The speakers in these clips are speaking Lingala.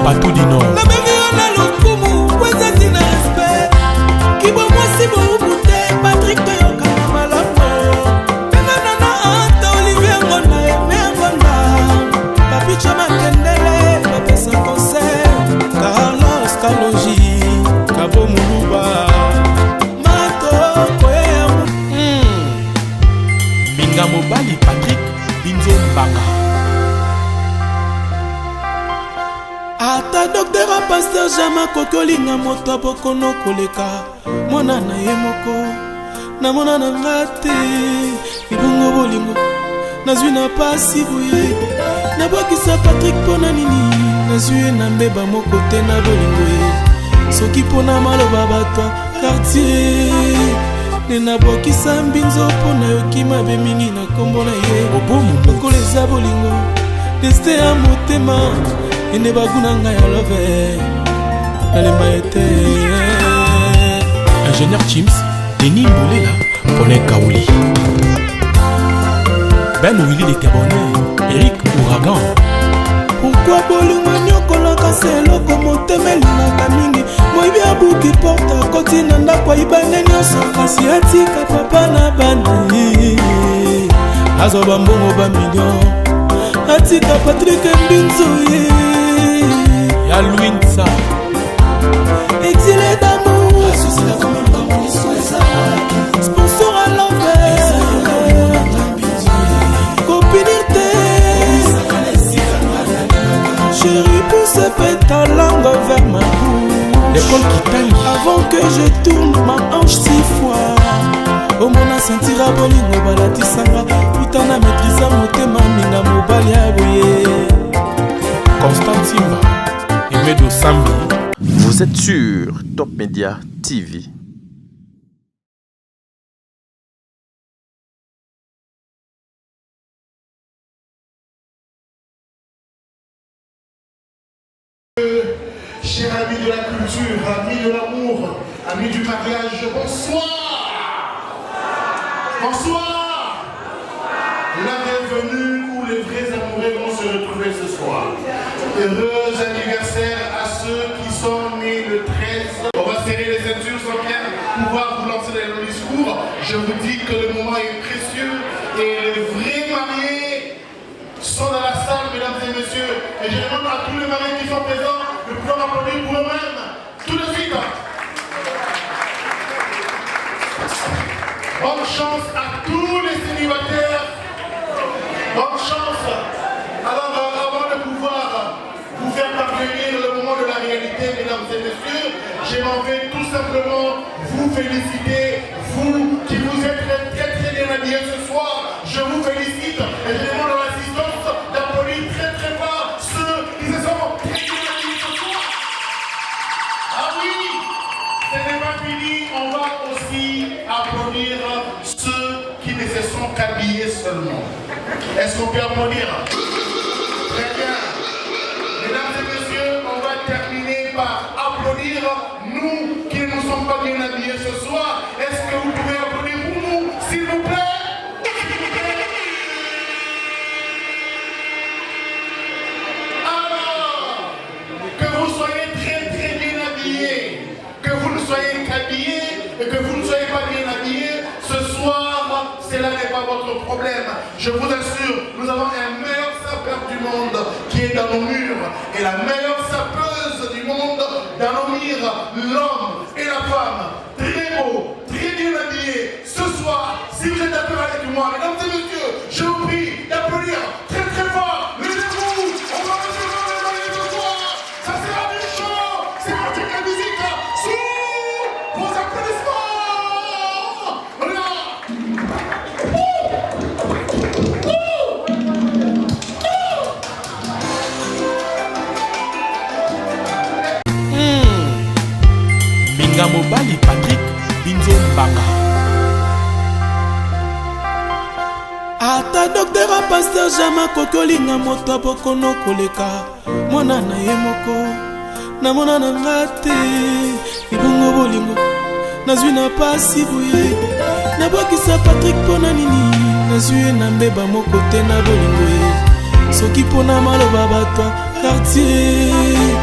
Patou du Nord. La meilleure na lokumu, wezati na respect. Kibo mwasi boubute, Patrick Toyoka na malamo. Pena nana anta Olivier Ngona, Eme Ngona. Papi Chama Kendele, Papi San Conseil. Carlos Kaloji, Kabo Muluba. Mato Koyemu. Minga Mobali Patrick Binzo Mbaka. Ata docteur a pasteur Jama kokolinga moto bokono koleka mona na ye moko na mona na ngate ibongo bolingo nazwi na pasi boye na bokisa Patrick pona nini nazwi na mbeba moko te na bolingo ye soki pona maloba bato quartier ne na bokisa mbinzo pona yoki mabe mingi na kombo na ye obomu koleza bolingo destin ya motema ene baguna nga ya love nalemba ete ingénieur Chims Denis Mbolela Paulin Kaouli Ben Willy de Cabonnet Eric Ouragan. Pourquoi bolingo nyokolaka seloko motema elingaka mingi moyibi abuki porta koti na ndako ayibane nyonso kasi atika papa na bana azoba mbongo bamillion atika Patrick Mbinzo ya Louinsa exilé d'amour sponsor à l'envers copinité chérie pousse ta langue vers ma bouche l'école qui taille avant que je tourne ma hanche 6 fois omona sentira bolingo balatisanga putana maîtrisa motema minga mobali ya boye Constant Simba Emedo Sambi. Vous êtes sur Top Média TV. Chers amis de la culture, amis de l'amour, amis du mariage, bonsoir. Bonsoir. La bienvenue où les vrais amoureux vont se retrouver ce soir. Heureux anniversaire à ceux qui sont nés le 13. On va serrer les ceintures sans bien pouvoir vous lancer dans le discours. Je vous dis que le moment est précieux et les vrais mariés sont dans la salle, mesdames et messieurs. Et je demande à tous les mariés qui sont présents de pouvoir applaudir pour eux-mêmes tout de suite. Bonne chance à tous les célibataires. Bonne chance. Alors, avant de pouvoir vous faire parvenir le moment de la réalité, mesdames et messieurs, je m'en vais tout simplement vous féliciter, vous qui vous êtes très bien habillés ce soir. Je vous félicite et je demande à l'assistance d'applaudir très fort ceux qui se sont très bien habillés ce soir. Ah oui, ce n'est pas fini, on va aussi applaudir ceux qui ne se sont qu'habillés seulement. Est-ce qu'on peut applaudir? Très bien. Mesdames et messieurs, on va terminer par applaudir nous qui ne nous sommes pas bien habillés ce soir. Est-ce que vous pouvez applaudir pour nous, s'il vous plaît? Alors, que vous soyez très bien habillés, que vous ne soyez qu'habillés et que vous ne soyez pas bien habillés, ce soir, cela n'est pas votre problème. Je vous assure, nous avons un meilleur sapeur du monde qui est dans nos murs. Et la meilleure sapeuse du monde dans nos murs, l'homme et la femme, très beau, très bien habillés. Ce soir, si vous êtes d'accord avec moi, mesdames et messieurs, je vous prie d'applaudir très fort. Levez-vous, on va recevoir les mariés ce soir. Ça sera du show, c'est parti de la musique. Sous vos applaudissements. Minga Mobali Patrick Binzo Mbaka. ata docteur a pasteur Jama kokolinga moto bokono koleka mona na ye moko na mona na ngate ibongo bolingo nazwi na pasi boye na bokisa Patrick pona nini nazwi na mbeba moko te na bolingo ye soki pona maloba bato quartier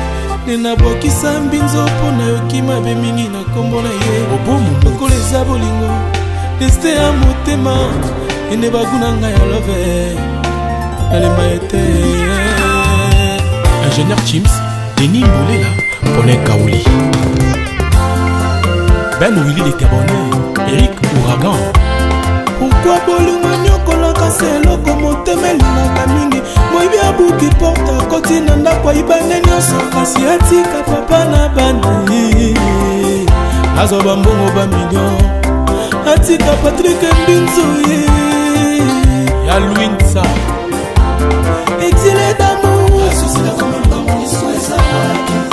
nenabwakisa mbinzo mpo na yoki mabe mingi na nkombo na ye lokola eza bolingo destin ya motema ene baguna ngai ya love nalemba ete Ingénieur Chims, Denis Mbolela, Pone Kaouli. Ben Willy de Tebonne, Eric Ouragan. Pourquoi bolingo nyokolaka se eloko motema elingaka mingi moyibi abuki porta koti na ndako ayibane nyonso kasi atika papa na bana azwa bambongo bamillion atika Patrik Mbinzo ya Louinsa exilé d'amour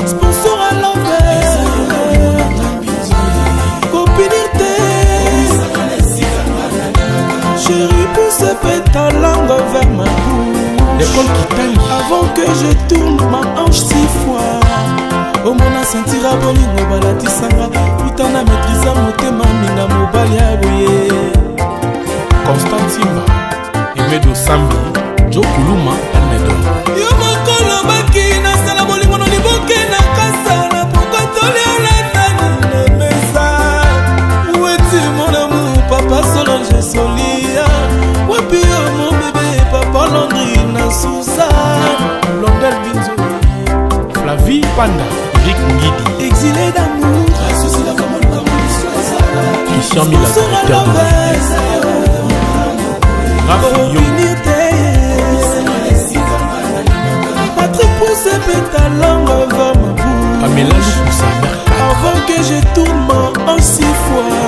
sponsor à l'envers copinité chérie pousse ta langue vers ma bouche l'école qui taille avant que je tourne ma hanche 6 fois omona sentira bolingo balatisanga utana maîtrisa motema minga mobali ya boye Constant Simba Emedo Sambi Joe Kuluma Almedo yo mokolo baki nasala bolingo no liboke na kasa na pokotoli olatani na mesa weti mon amour papa Solange Solia wapi yo mon bébé papa Landry na Suzanne Londel Binzo Flavie Panda Vic Ngidi exilé d'amour Christian Mila directeur de Raph Yo Patrick pousse ta langue vers ma bouche Pamela Lukusa avant que je tourne en 6 fois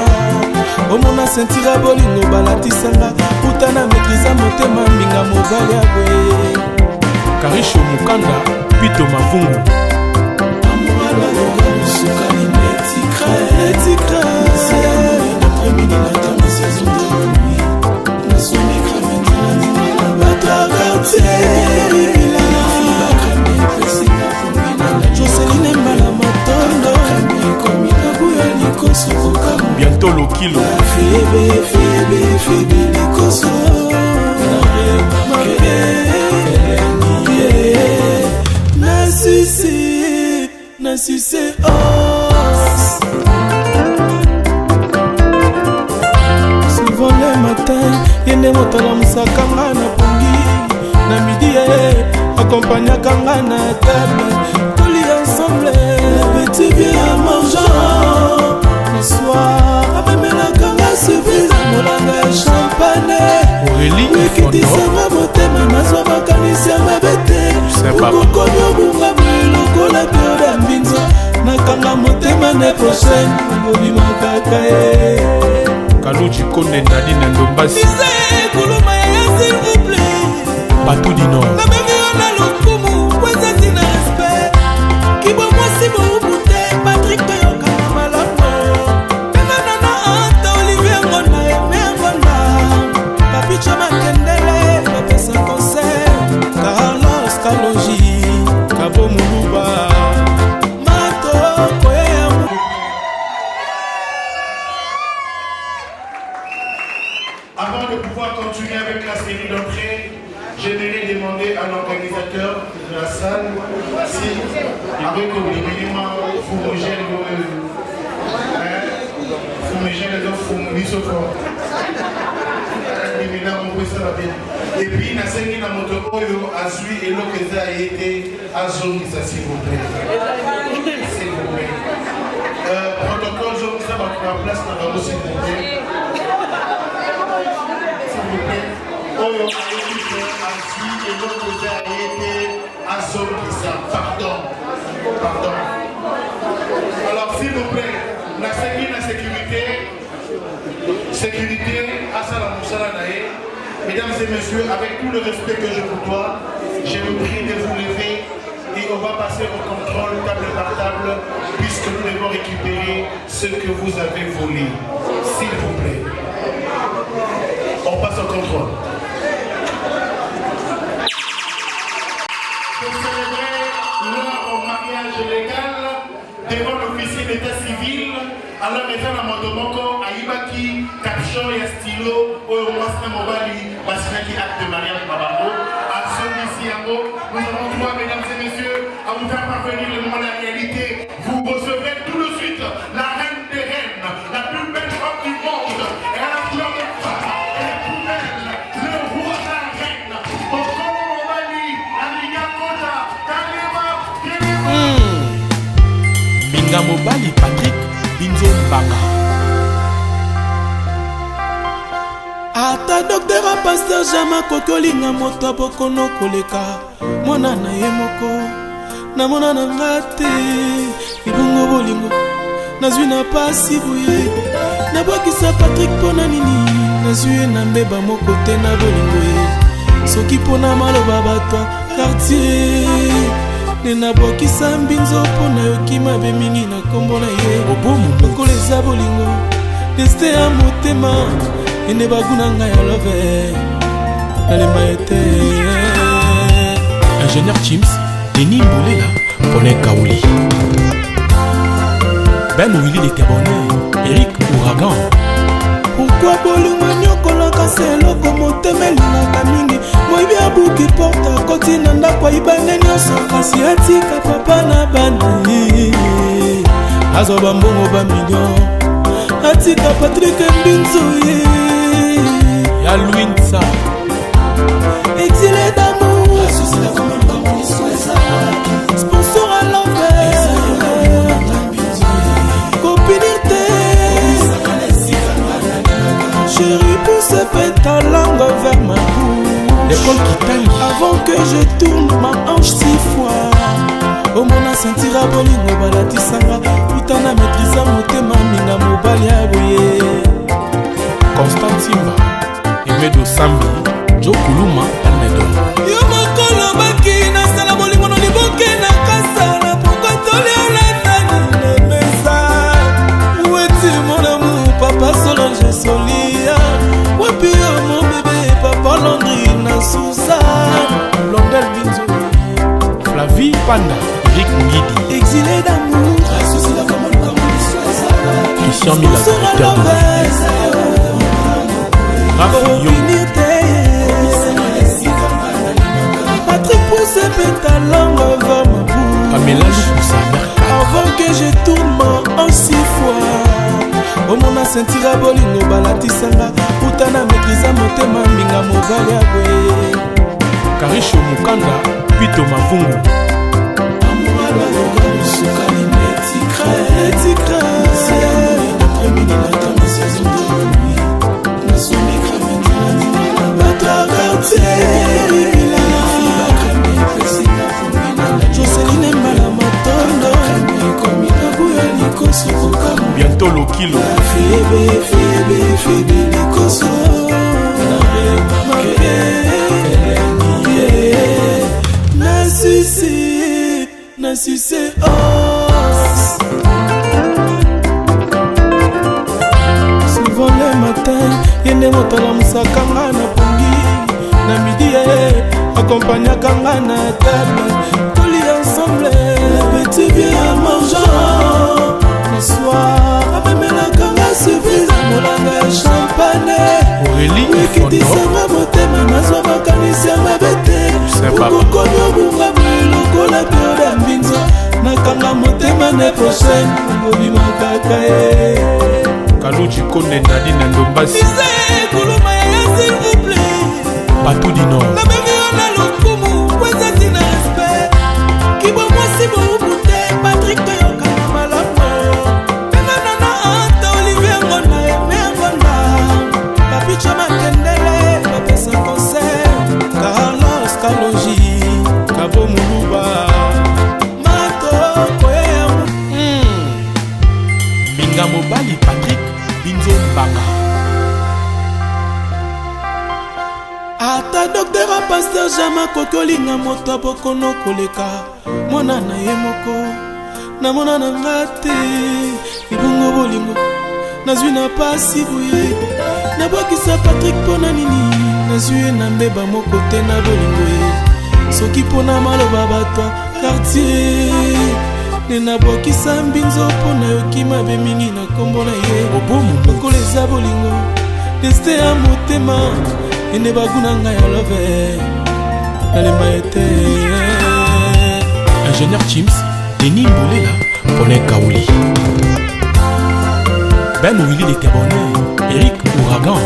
omona sentira bolingo balatisanga utana maîtrisa motema minga mobali ya boye Karisho Mukanda Pito Mavungu Joseline Mbala Matondo Bientôt le kilo Phoebe Likoso na succès os souvent le matin yende motala musakanga na pongi na midi accompagnaka nga na table toli ensemble petit bien à mangeant le soir amemelaka nga surprise molanga ya champagne ekitisanga motema nazwa makanisi ya mabe te okokomi obungamu lokola bioda mbinzo nakanga motema ne prochaine olimokaka ye Kaluji Konde Nadi na Ndombasi kuluma ya s'il vous plaît Batou du Nord nabengi yo na lokumu kwezati na respect kibwa mwasi boubute Patrik toyokana malamu enganana ata Olivier Ngonda eme Ngonda papicha makendele bapesa conseil Carlos Kaloji Kabo Muluba Mato Koyemu. Avant de pouvoir continuer avec la série d'entrées, j'aimerais demander à l'organisateur de la salle si, avec les minimum, fumogène et puis, na sengi na moto oyo azui et l'okeza a été azongisa s'il vous plaît. S'il vous plaît. Protocole, je vous ai en place dans la s'il vous plaît. S'il vous plaît. Oyo a été azui et l'okeza a été azongisa. Pardon. Pardon. Alors, s'il vous plaît, la sengi na sécurité, à Salam Moussala Naé. Mesdames et messieurs, avec tout le respect que je vous dois, je vous prie de vous lever et on va passer au contrôle table par table puisque nous devons récupérer ce que vous avez volé. S'il vous plaît. On passe au contrôle. Pour célébrer leur mariage légal devant l'officier d'état civil, alors maintenant la Motomoko, Aïbaki, caption et stylo, au Mosna Mobali, Basinaki acte de mariage Bababo, à Songi Siamo, nous avons droit, mesdames et messieurs, à vous faire parvenir le moment Binga mobali Patrick Binzo Mbanga. ata docteur a pasteur jama koki olinga moto abokono koleka mwana na ye moko namona na nga te libongo bolingo nazwi na pasi boye nabwakisa Patrick mpona nini nazwi ye na mbeba moko te na bolingo ye soki mpona maloba bato quartier nde nabwakisa mbinzo mpona yoki mabe mingi na nkombo na ye lokola eza bolingo deste ya motema ende baguna ngai ya love nalemba ete Ingénieur Chims Denis Mbolela Pone Kaouli Ben Willy l'Éternel Eric Ouragan. pourquoi bolingo nyokolaka se eloko motema elingaka mingi moyibi abuki porte akoti na ndako ayibane nyonso kasi atika papa na bana azoba mbongo bamillion atika Patrick Mbinzo ye Ya Louinsa exilé d'amour sponsor à l'envers copinité chérie pousse ta langue vers ma bouche l'école qui tangue avant que je tourne ma hanche 6 fois omona sentira bolingo balatisanga utana maîtrisa motema minga mobali ya boye Constant Simba Emedo Sambi Joe Kuluma Almedo. yo mokolo baki nasala bolingo no liboke na kasala pourquoi toleolatani na mesa weti mon amour papa Solange Solia wapi yo mon bébé papa Landry na Suzanne Londel Binzo Flavie Panda Eric Ngidi exilé d'amour Christian Mila directeur de Raph Yo Patrick pousse ta langue vers ma bouche Pamela Lukusa avant que je tourne en 6 fois omona sentira bolingo balatisanga utana maîtrisa motema minga mobali ya boye Karisho Mukanda Pito Mavungu Joseline Mbala Matondo Abuya Likoso Bientôt Lokilo Fiebe Likoso Na succès os souvent le matin yende motala musakanga na pongi na midi accompagnaka nga na table toli ensemble petit bien à mangeant le soir amemelaka nga surprise molanga ya champagne Aurélie ekitisanga motema nazwa makanisi ya mabe te okokomi obunga lokola pio ya mbinzo nakanga motema ne prochaine obimakaka ye Kaluji Kone Nadine Ndombasi kuluma ya s'il vous plaît Batou du Nord nabengi yo na lokumu wezati na respect kibwa mwasi boubu te Patrick toyokana malamu pengana na anta Olivier Ngonda eme Ngonda papicha makendele bapesa concert Carlos Kalonji Kabo Muluba matoko yamu Binga mobali Patrick Binzo Mbanga. ata docteur a pasteur jama koki olinga moto abokono koleka mwana na ye moko namona na nga te libongo bolingo nazwi na pasi boye nabwakisa Patrick mpona nini nazwi ye na mbeba moko te na bolingo ye soki mpona maloba bato quartier nde nabwakisa mbinzo mpona yoki mabe mingi na nkombo na ye lokola eza bolingo deste ya motema ende baguna ngai ya love nalemba ete Ingénieur Chims Denis Mbolela Pone Kaouli Ben Willy l'Éternel Eric Ouragan.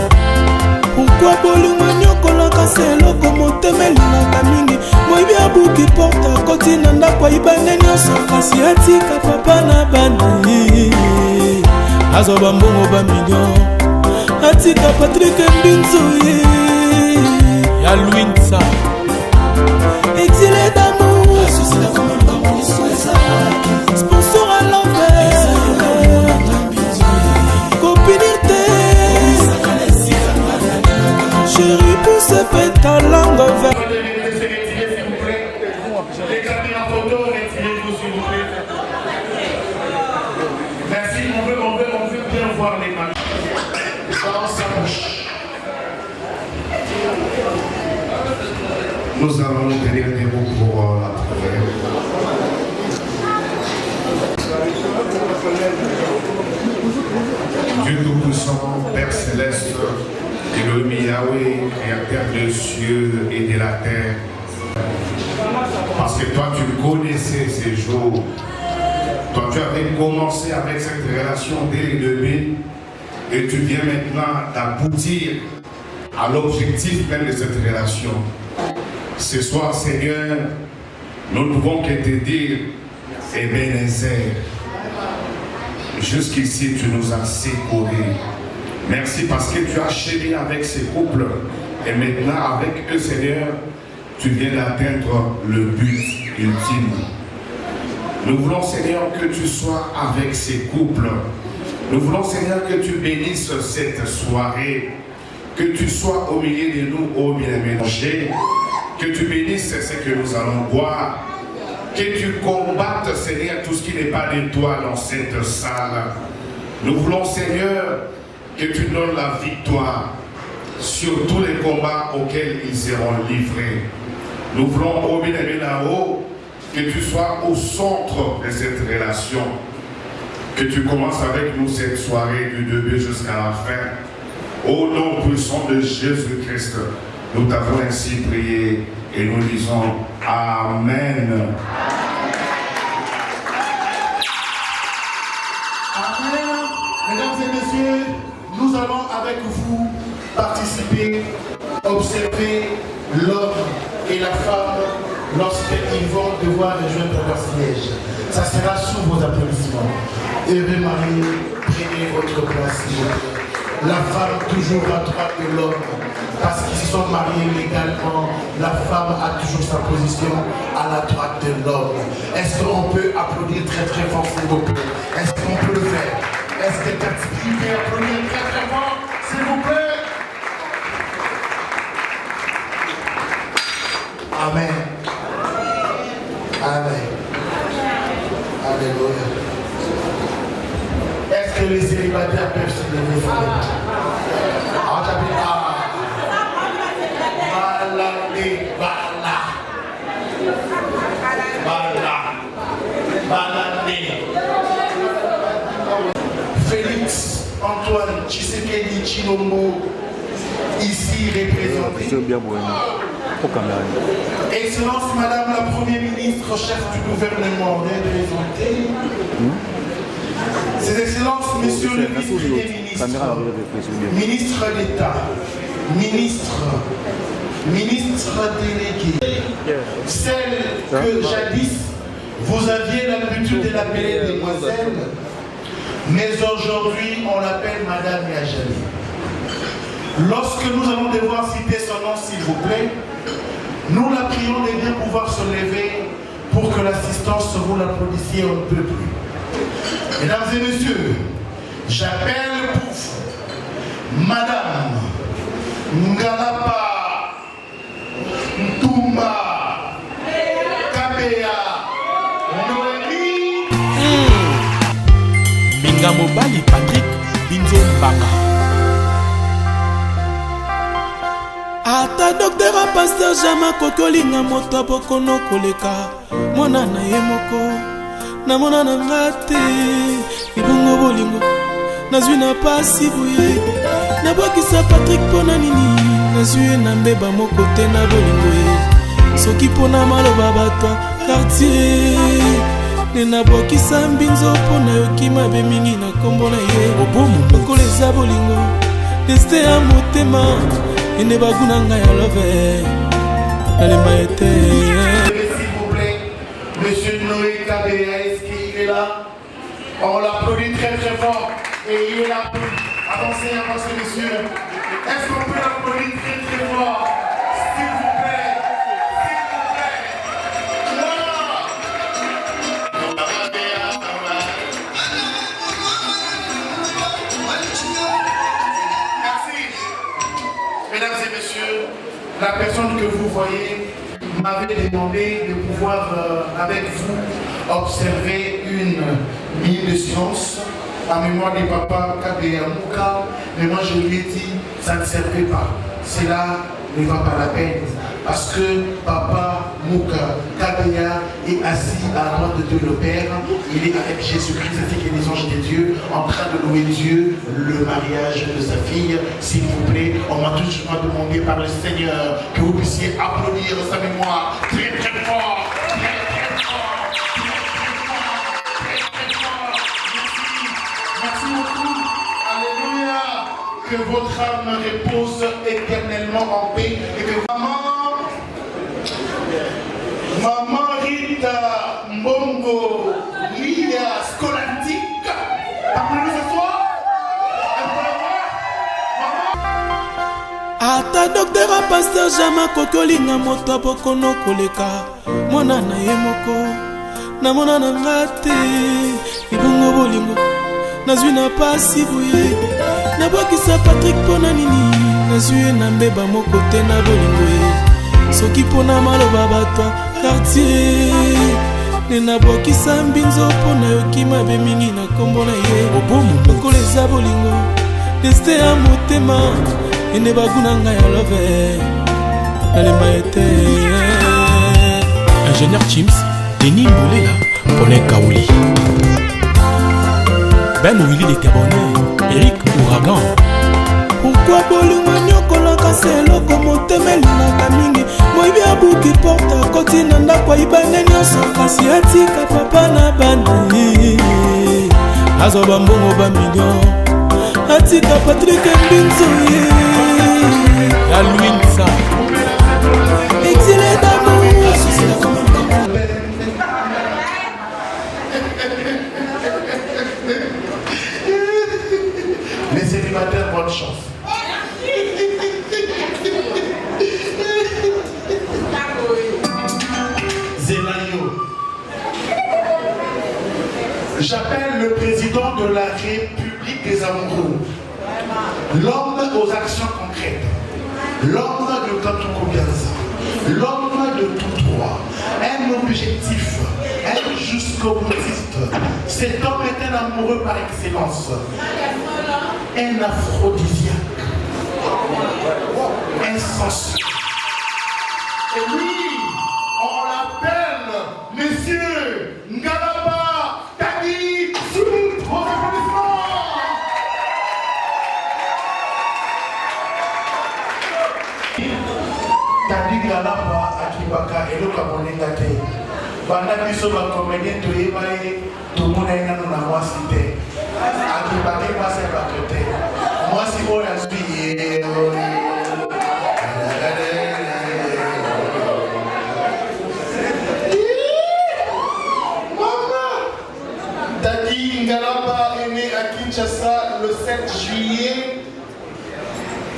pourquoi bolingo nyokolaka se eloko motema elingaka mingi boyibi abuki porta koti na ndako ayibande nyonso kasi atika papa na bana azwa bambongo bamillion atika Patrick Mbinzo ya Louinsa exilé d'amour sponsor à l'envers copinité chérie pousse fait ta langue vers les cabines en photo, retirez-vous s'il vous plaît. Merci, on veut bien voir les matchs. Dans sa bouche. Nous allons tenir des mots pour la prière. Dieu Tout-Puissant, Père Céleste, Elohim Yahweh, Créateur des cieux et de la terre, parce que toi tu connaissais ces jours, toi tu avais commencé avec cette relation dès le début et tu viens maintenant d'aboutir à l'objectif même de cette relation. Ce soir Seigneur, nous ne pouvons que te dire Ebenezer. Jusqu'ici tu nous as secourus. Merci parce que tu as chéri avec ces couples et maintenant avec eux Seigneur, tu viens d'atteindre le but ultime. Nous voulons Seigneur que tu sois avec ces couples. Nous voulons Seigneur que tu bénisses cette soirée. Que tu sois au milieu de nous, ô bien-aimé. Que tu bénisses ce que nous allons boire. Que tu combattes Seigneur tout ce qui n'est pas de toi dans cette salle. Nous voulons Seigneur que tu donnes la victoire sur tous les combats auxquels ils seront livrés. Nous voulons, ô bien-aimé là-haut, que tu sois au centre de cette relation. Que tu commences avec nous cette soirée du début jusqu'à la fin. Au nom puissant de Jésus-Christ, nous t'avons ainsi prié et nous disons Amen. Amen. Mesdames et messieurs, nous allons avec vous participer, observer l'homme et la femme lorsqu'ils vont devoir rejoindre leur siège. Ça sera sous vos applaudissements. Heureux Marie, prenez votre place. La femme toujours à droite de l'homme, parce qu'ils se sont mariés légalement, la femme a toujours sa position à la droite de l'homme. Est-ce qu'on peut applaudir très très fort s'il vous plaît? Est-ce qu'on peut le faire? Est-ce que quelqu'un peut applaudir très très fort s'il vous plaît? Amen. Amen. Alléluia. Est-ce que les célibataires peuvent se lever? Félix Antoine Tshisekedi Tshilombo, ici représenté. Excellence Madame la Première ministre, chef du gouvernement, représentée. Ses Excellences, Monsieur le vice-premier ministre, ministre d'État, ministre délégué, celle que jadis vous aviez l'habitude de l'appeler demoiselle, mais aujourd'hui on l'appelle Madame Yajali. Lorsque nous allons devoir citer son nom, s'il vous plaît, nous la prions de bien pouvoir se lever pour que l'assistance vous l'applaudissiez un peu plus. Mesdames et messieurs, j'appelle pour vous Madame Ngalapa Ntoumba Kabea Noémie Minga Mobali Patrick Binzo Mbanga. Ata docteur a pasteur Jama kokolinga moto bokono koleka mona na ye moko na mona na ngate ibongo bolingo nazwi na pasi boye na bokisa Patrick pona nini nazwi na mbeba moko te na bolingo ye soki pona maloba bato quartier ne na bokisa mbinzo pona yoki mabe mingi na kombo na ye obomu bokoleza bolingo deste ya motema ene baguna ngai ya love nalemba ete Monsieur Noé Kabea, est-ce qu'il est là? On l'applaudit très très fort. Et il est là. Avancez, avancez, messieurs. Est-ce qu'on peut l'applaudir très très fort? S'il vous plaît. S'il vous plaît. Merci. Mesdames et messieurs, la personne que vous voyez m'avait demandé de pouvoir, avec vous, observer une minute de silence en mémoire du papa Kabea Mouka. Mais moi, je lui ai dit, ça ne servait pas. Cela ne va pas la peine. Parce que papa Mouka Kabea est assis à droite de Dieu le Père. Il est avec Jésus-Christ ainsi que les anges de Dieu, en train de louer Dieu, le mariage de sa fille. S'il vous plaît, on m'a toujours demandé par le Seigneur que vous puissiez applaudir sa mémoire très très fort. Merci beaucoup. Alléluia. Que votre âme repose éternellement en paix et que Maman Rita Mbongo Lia Scolastique, appelez-nous ce soir. ata docteur a pasteur jama kokolinga moto bokono koleka mwana na ye moko namona na ngate ibongo bolingo nazwi na pasi boye nabwakisa Patrick pona nini nazwi na mbeba moko te na bolingo ye soki pona maloba bato quartier ne nabwakisa mbinzo pona yoki mabe mingi na kombo na ye obomu lokola eza bolingo destin ya motema ene baguna ngai ya love nalemba ete Ingénieur Chims, Denis Mbolela, Pone Kaouli. Ben Willy de Cabonnet, Eric Ouragan. pourquoi bolingo nyokolaka se eloko motema elingaka mingi moyibi abuki porte akoti na ndako ayibane nyonso kasi atika papa na bana ye azwa bambongo bamilio atika Patrick Mbinzo ye La Louinsa. exilé d'amour. Les célibataires, bonne chance. Zélayo. J'appelle le président de la République des amoureux, l'homme aux actions concrètes, l'homme de Katoukou Bianza, l'homme de tout droit, un objectif, un jusqu'au boutiste. Cet homme est un amoureux par excellence, un aphrodisiaque, un sensuel. Et oui, on l'appelle Monsieur Ngalaba Tagi Sout. Vos applaudissements. Tadi Ngalaba akibaka eloka moninga te. Banda biso ba comédien to yebaye to mona ina na mwasi te. Akibaka basa ba te. Mwasi oya spi Tadi Ngalaba est né à Kinshasa le 7 juillet,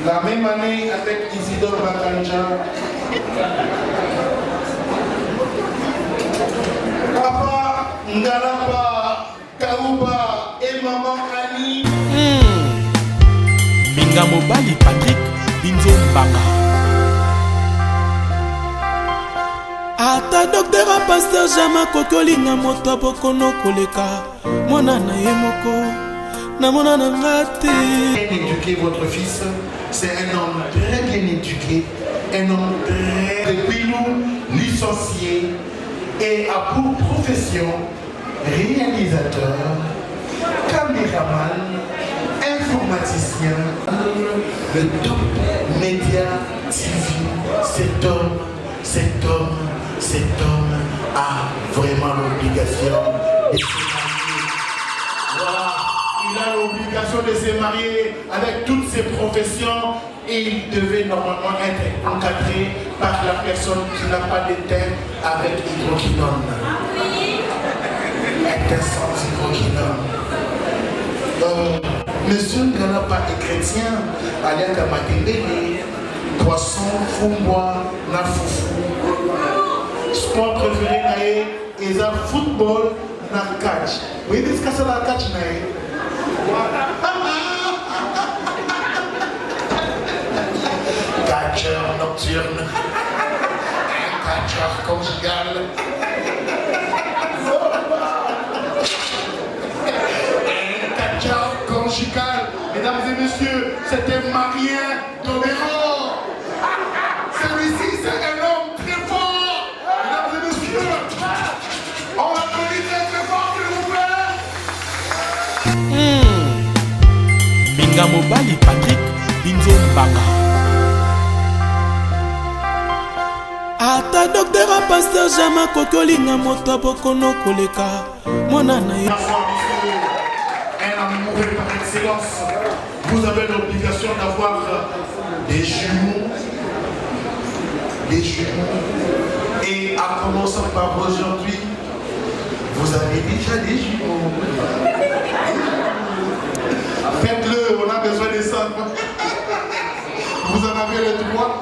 la même année avec Isidore Bakanja. Papa Ngalaba, Kaouba et maman Annie. Binga Mobali Patrick Binzo Mbanga. ata docteur a pasteur jama kokolinga moto bokono koleka mwana na ye moko namona na ngate. Bien éduquer votre fils, c'est un homme très bien éduqué, un homme très... Depuis nous, licencié et a pour profession réalisateur, caméraman, informaticien, le Top Média TV. Cet homme a vraiment l'obligation de se marier. Voilà. Il a l'obligation de se marier avec toutes ses professions et il devait normalement être encadré par la personne qui n'a pas de thème avec hydroquinone. Monsieur Nganapa est chrétien, Aliaka Matembele, poisson, fumbois, na foufou. Sport préféré naé, et ça football, na catch. Vous voyez ce que c'est la catch naé? Catcheur nocturne, catcheur conjugal. Conjugal, mesdames et messieurs, c'était Marien Tolérant. Celui-ci, c'est un homme très fort. Mesdames et messieurs, on l'applaudit très fort, s'il vous plaît. Minga Mobali Patrick Binzo Mbanga. Ata docteur a pasteur Jama Kokolinga moto bokono koleka. Mona na ye. Un amoureux par excellence. Vous avez l'obligation d'avoir des jumeaux. Des jumeaux. Et en commençant par aujourd'hui, vous avez déjà des jumeaux. Faites-le, on a besoin de ça. Vous en avez le droit.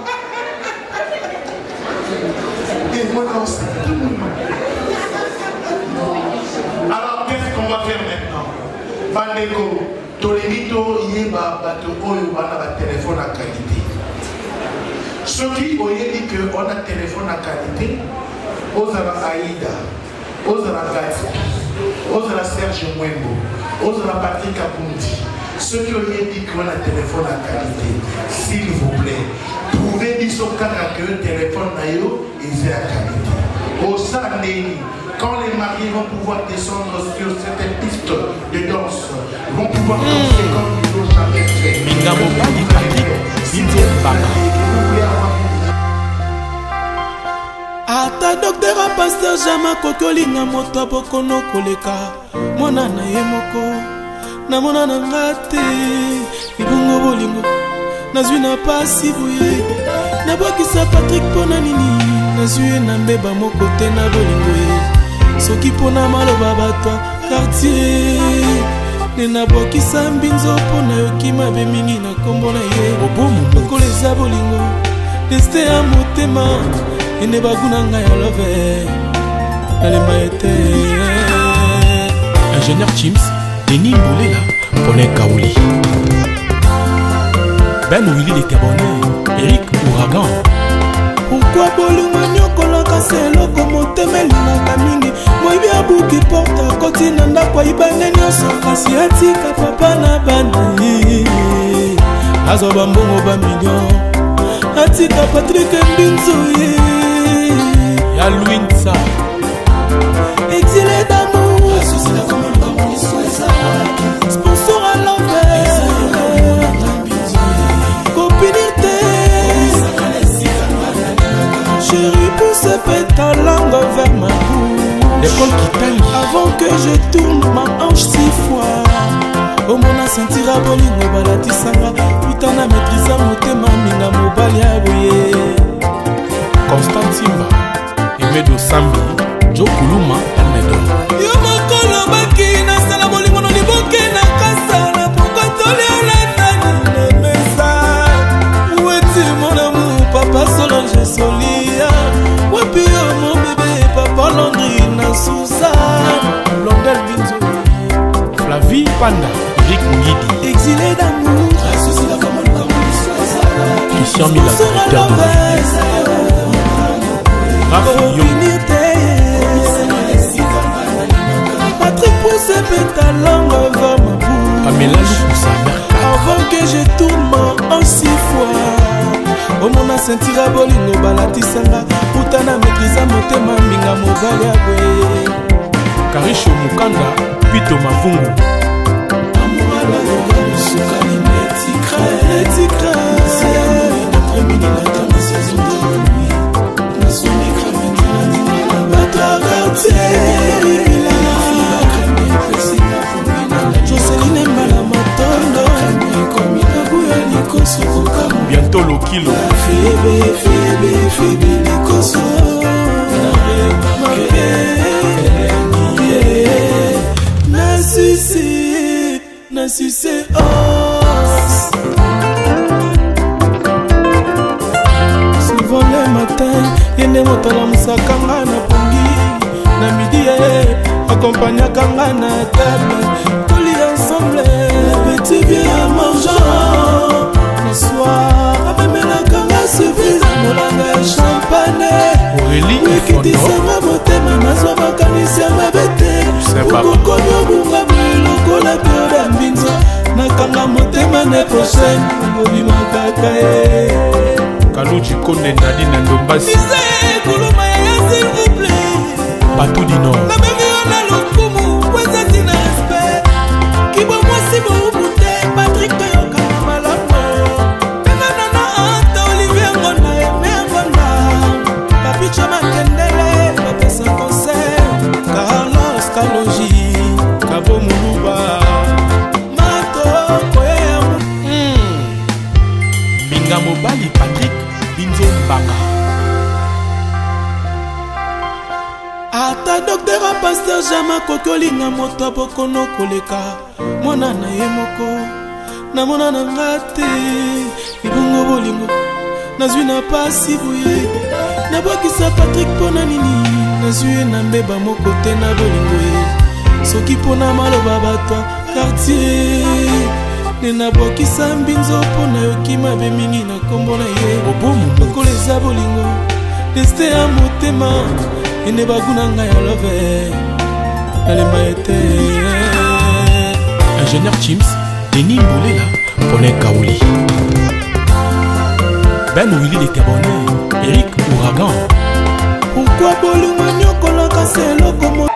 Et moi, non, c'est tout le monde. Alors, qu'est-ce qu'on va faire maintenant? Bandeko, Tolemito, Yeba, Bato, Oyo, on a un téléphone à qualité. Ceux qui ont dit qu'on a un téléphone à qualité, Ozara Aïda, Ozara Gati, Ozara Serge Mwembo, Ozara Patrick Abundi. Ceux qui ont dit qu'on a un téléphone à qualité, s'il vous plaît, trouvez dit son cas que le téléphone naïo est à qualité. Au Sandéni, quand les mariés vont pouvoir descendre sur cette piste de danse, vont pouvoir danser comme ils n'ont jamais fait. Minga Mobali Patrick Binzo Mbanga. Ata docteur a pasteur Jama Kokolinga moto bokono koleka. Mona na ye moko. Na mona na ngate. Ibongo bolingo. Nazwi na pasi buye. Na bokisa Patrick pona nini. Nazwi na mbeba moko te na bolingo ye. Soki pona maloba batwa quartier. Nena bokisa mbinzo pona yoki mabe mingi na kombo na ye. Obomu Bokoleza bolingo. Deste ya motema. Ene baguna nga ya love. Nalemba ete. Ingénieur Chims Denis Mbolela Pone Kaouli. Ben Willy les Gabonais Eric Ouragan. Pourquoi bolingo nyokolaka seloko motema elingaka mingi. Moyibi abuki porta koti na ndako ayibane nyonso. Kasi atika papa na bana ye. Azoba mbongo ba million. Atika Patrick Mbinzo ye. Ya Louinsa Exilé d'amour. Sponsor à l'envers. Copinité. Chérie, pousse ta langue vers ma bouche. L'école qui taille. Avant que je tourne ma hanche 6 fois. Au mona sentira bolingo balatisanga. Putana maîtrisa motema minga mobali aboye. Constant Simba Emedo Sambi Joe Kuluma Almedo. Yo mokolo baki na sala bolingo no liboke na kasala. Pourquoi toli olatani ne mesa. Où est-il mon amour papa Solange Solia. Wapi yo mon bébé papa Landry na Sousa. Blondel Binzo Flavie Panda Eric Ngidi. Exilé d'amour. Christian Mila directeur de Patrick pousse ta langue vers ma bouche. Pamela Lukusa Avant que je tourne en 6 fois. Au mona sentira bolingo balatisanga. Putana maîtrisa motema minga mobali aboye. Karisho Mukanda Pito Mavungu. Amour à la longue suka ni meti craint. C'est amour d'après-midi la dame saison de nuit. Na son écran Joseline Mbala Matondo. Bientôt le kilo. Febe Likoso. na suse os. Souvent le matin yende moto alamusaka nga na pongi, na midi akompagnaka nga na table toli ensemble petit bien à mangeant. Le soir amemelaka nga surprise molanga ya champagne ekitisanga motema nazwa makanisi ya mabe te okokomi obunga lokola pio ya mbinzo nakanga motema ne prochaine obimakaka ye Kaluji Konde Nadi na Ndombasi kuluma ya s'il vous plaît Bateau du Nord nabengi yo na lokumu kwezati na respect kibo mwasi boubute Patrick toyokana malamu penga nana anta Olivier Ngonda eme Ngonda papicha makendele bapesa concert Carlos Kaloji Kabo Muluba Mato Koyemu Minga Mobali Patrick Binzo Mbanga ata docteur a pasteur jama koki olinga moto abokono koleka mwana na ye moko namona na nga te libongo bolingo nazwi na pasi boye nabwakisa Patrick mpona nini nazwi ye na mbeba moko te na bolingo ye soki mpona maloba bato quartier nde nabwakisa mbinzo mpona yoki mabe mingi na kombo na ye lokola eza bolingo destin ya motema ene baguna ngai ya love nalemba ete Ingénieur Chims Denis Mbolela Pone Kaouli Ben Willy de Tebonne Eric Ouragan pourquoi bolingo nyokolaka seloko mo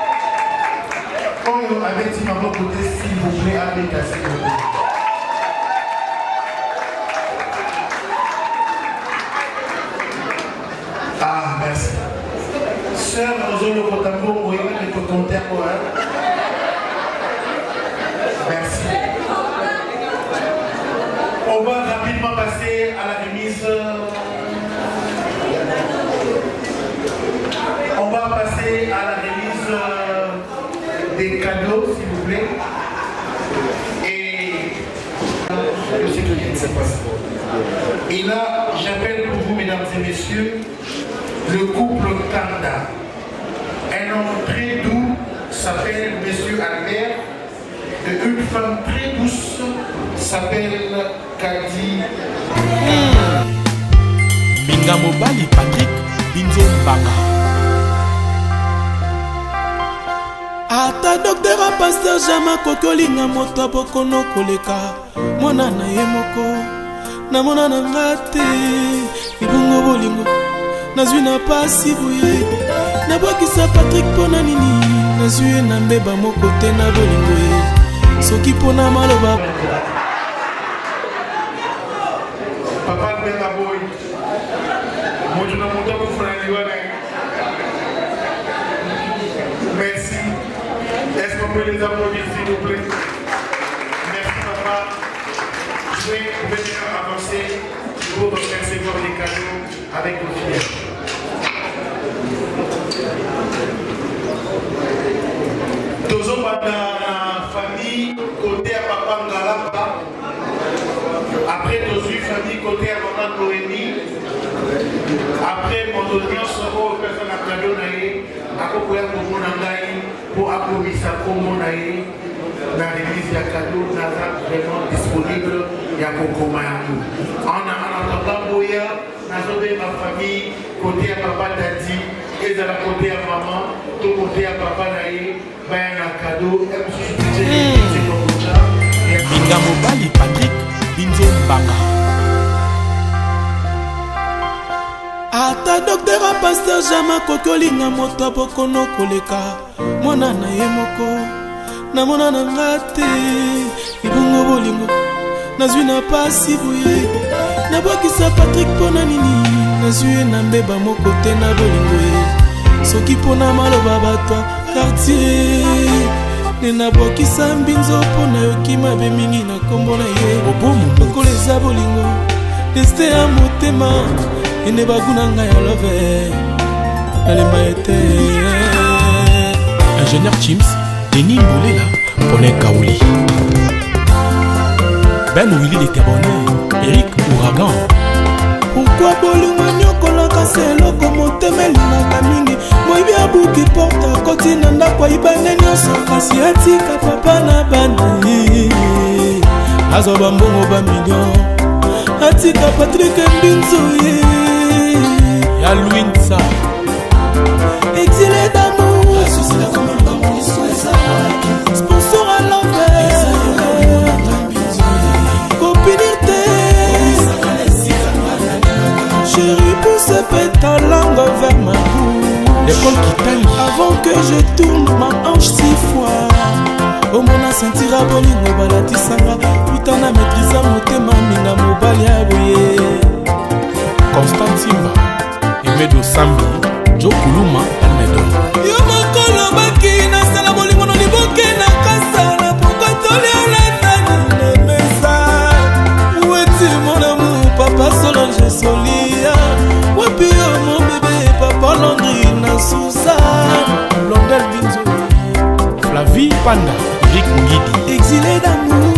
oyo abeti mama côté s'il vous plaît abeta s'il vous plaît. Ah merci. Sœur Ozolo Kotambo, vous voyez les contemporains. Merci. On va rapidement passer à la remise. On va passer à la remise des cadeaux, s'il vous plaît. Et je sais que c'est pas ça. Et là, j'appelle pour vous, mesdames et messieurs, le couple Kanda. Un homme très doux s'appelle Monsieur Albert et une femme très douce s'appelle Kadi. Minga Mobali Patrick Binzo Mbanga ata docteur a pasteur jama koki olinga moto abokono koleka mwana na ye moko namona na nga te libongo bolingo nazwi na pasi boye nabwakisa Patrick mpona nini nazwi ye na mbeba moko te na bolingo ye soki mpona maloba Papa Albert Aboy, moto na moto akufuraniwa na merci. Est-ce qu'on peut les applaudir s'il vous plaît? Merci papa. Je vais venir avancer pour recevoir les cadeaux avec vos filles. Toujours dans la famille, côté à papa Ngalamba. Après, dans une famille, côté à maman Noémie. Après, mon audience sera aux personnes à cadeau à Kokoya pour mon angaï, pour applaudissir pour mon aïe. La remise de cadeau n'est vraiment disponible. Il y a beaucoup de monde. En attendant, ma famille, côté à papa Dadi, et de la côté à maman, tout côté à papa Naïe, ben un cadeau. Minga Mobali Patrick Binzo Mbanga ata docteur a pasteur jama koki olinga moto abokono koleka mwana na ye moko namona na nga te libongo bolingo nazwi na pasi boye nabwakisa Patrick mpona nini nazwi ye na mbeba moko te na bolingo ye soki mpona maloba bato quartier nde nabwakisa mbinzo mpona yoki mabe mingi na kombo na ye lokola eza bolingo destin ya motema ene baguna ngai ya love nalemba ete Ingénieur Chims Denis Mbolela Pone Kaouli Ben Willy l'Éternel, Eric Ouragan. Pourquoi bolingo nyokolaka seloko motema elingaka mingi moyibi abuki porta koti na ndako ayibane nyonso kasi atika papa na bana azoba mbongo bamillion atika Patrick Mbinzo ya Louinsa exilé d'amour sponsor à l'envers copinité chérie pousse ta langue vers ma bouche l'école qui taille avant que je tourne ma hanche 6 fois omona sentira bolingo balatisanga putana maîtrisa motema minga mobali ya boye Constant Simba Emedo Sambi Jo Kuluma Almedo yo mokolo baki nasala bolingo no liboke na kasala pokotoli olandani na mesa weti mon amour papa Solange Solia wapi yo mon bébé papa Landry na Suzanne Blondel Binzo Flavie Panda Eric Ngidi exilé d'amour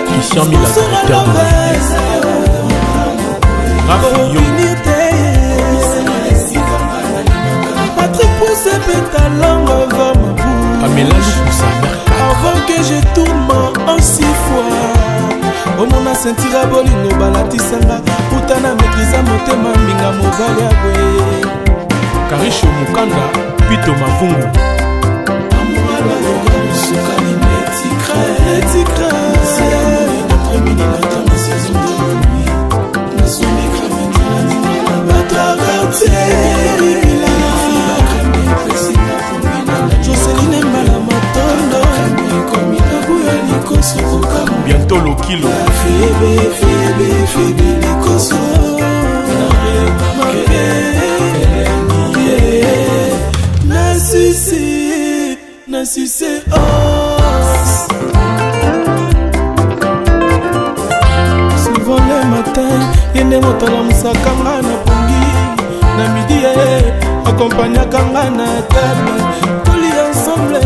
Christian Mila directeur de Patrick pousse ta langue vers ma bouche Pamela Lukusa avant que je tourne en 6 fois omona sentira bolingo balatisanga putana maîtrisa motema minga mobali ya boye Karisho Mukanda Pito Mavungu Joseline Mbala Matondo Bientôt le kilo Febe Likoso Na sucé os souvent le matin yende motala musakanga na pongi na midi accompagnaka nga na table toli ensemble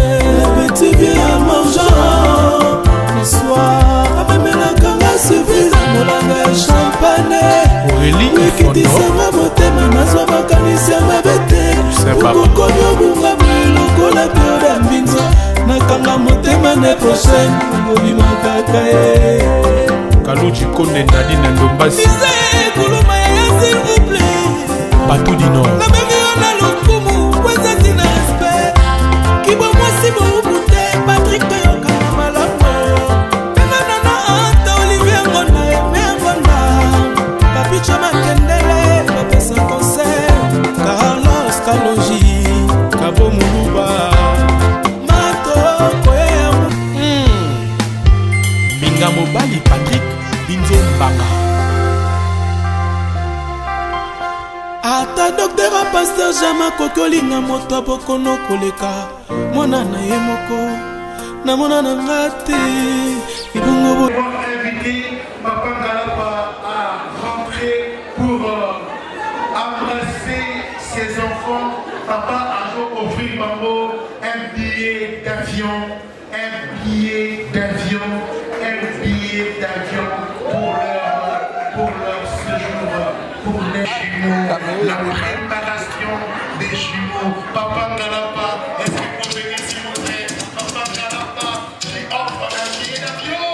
petit bien à mangeant le soir amemelaka nga surprise molanga ya champagne Aurélie ekitisanga motema nazwa makanisi ya mabe te okokomi obunga lokola bioda mbinzo nakanga motema ne prochaine obimakaka ye Kaluji Konde Nadi na Ndombasi kuluma ya s'il vous plaît Batou du Nord nabengi yo na lokumu wezati na respect kibo mwasi borubu te Patrick toyokana malamu penganana anta Olivier Ngonda eme Ngonda papicha makendele bapesa concert Carlos Kalonji Kabo Muluba matoko yamu Minga Mobali Patrick Binzo Mbanga ata docteur a pasteur jama kokolinga moto abokono koleka mwana na ye moko na mona na nga te ibongo invité Papa Ngalapa à rentrer pour embrasser ses enfants. Papa a offert Mambo un billet d'avion, un billet d'avion, un billet d'avion pour leur séjour, pour les jumeaux, la préparation des jumeaux. Papa Ngalapa, est-ce que vous pouvez venir s'il vous plaît? Papa Ngalapa, qui offre un billet d'avion.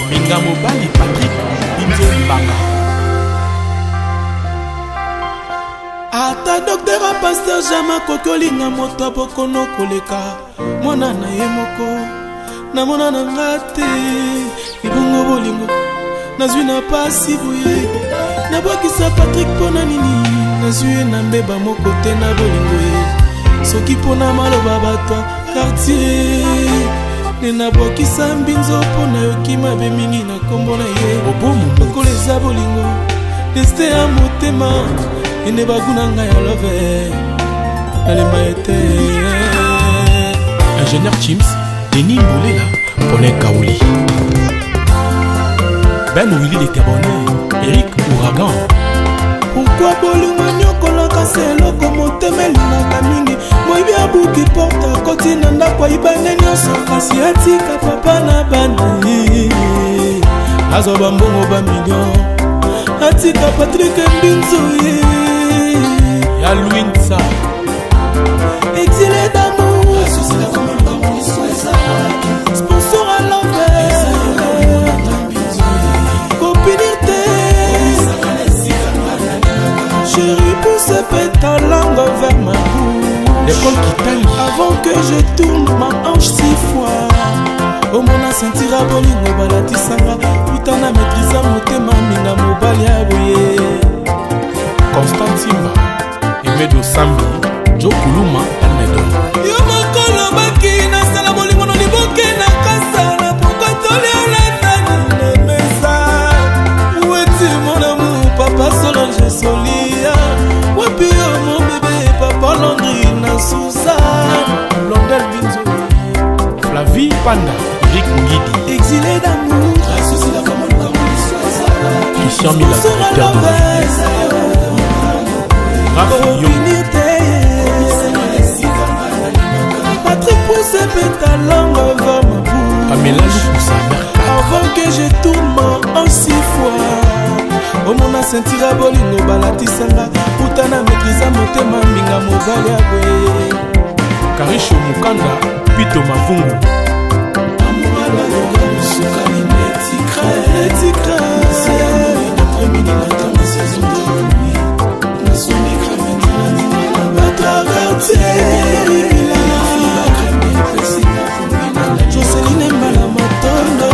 Minga Mobali Patrick Binzo Mbanga ata docteur a pasteur jama kokolinga moto abokono koleka mwana na ye moko na mona na nga te ibongo bolingo nazwi na pasi boye nabwakisa Patrick mpona nini nazwi ye na mbeba moko te na bolingo ye soki mpona maloba bato quartier nenabwakisa mbinzo mpona yoki mabe mingi na kombo na ye lokola eza bolingo destin ya motema ene baguna ngai ya love nalemba ete Ingénieur Chims, Denis Mboulela, Paulin Kaouli. Ben Willy de Cabonnet, Eric Ouragan. Pourquoi bolingo nyokolaka seloko motema elingaka mingi moyibi abuki porta koti na ndako ayibane nyonso kasi atika papa na bana azwa bambongo bamillion atika Patrick Mbinzo ya Louinsa exilé d'amour sponsor à l'envers copinité chérie pousse ta langue vers ma bouche l'école qui taille avant que je tourne ma hanche 6 fois omona sentira bolingo balatisanga putana maîtrisa motema minga mobali ya boye Constant Simba Emedo Sambi Jo Kuluma Almedo yo mokolo baki nasala bolingo no liboke na kasala pokotoli olatani na mesa weti mon amour papa Solange Solia wapi yo mon bébé papa Landry na Suzanne Blondel Binzo Flavie Panda Eric Ngidi exilé d'amour Christian Mila directeur de Rafi Yo Patrick pousse ta langue vers ma bouche Pamela Lukusa Mercat avant que je tourne en 6 fois omona sentira bolingo balatisanga putana maîtrisa motema mbinga mobali ya boye Karisho Mukanda Pito Mavungu Joseline Mbala Matondo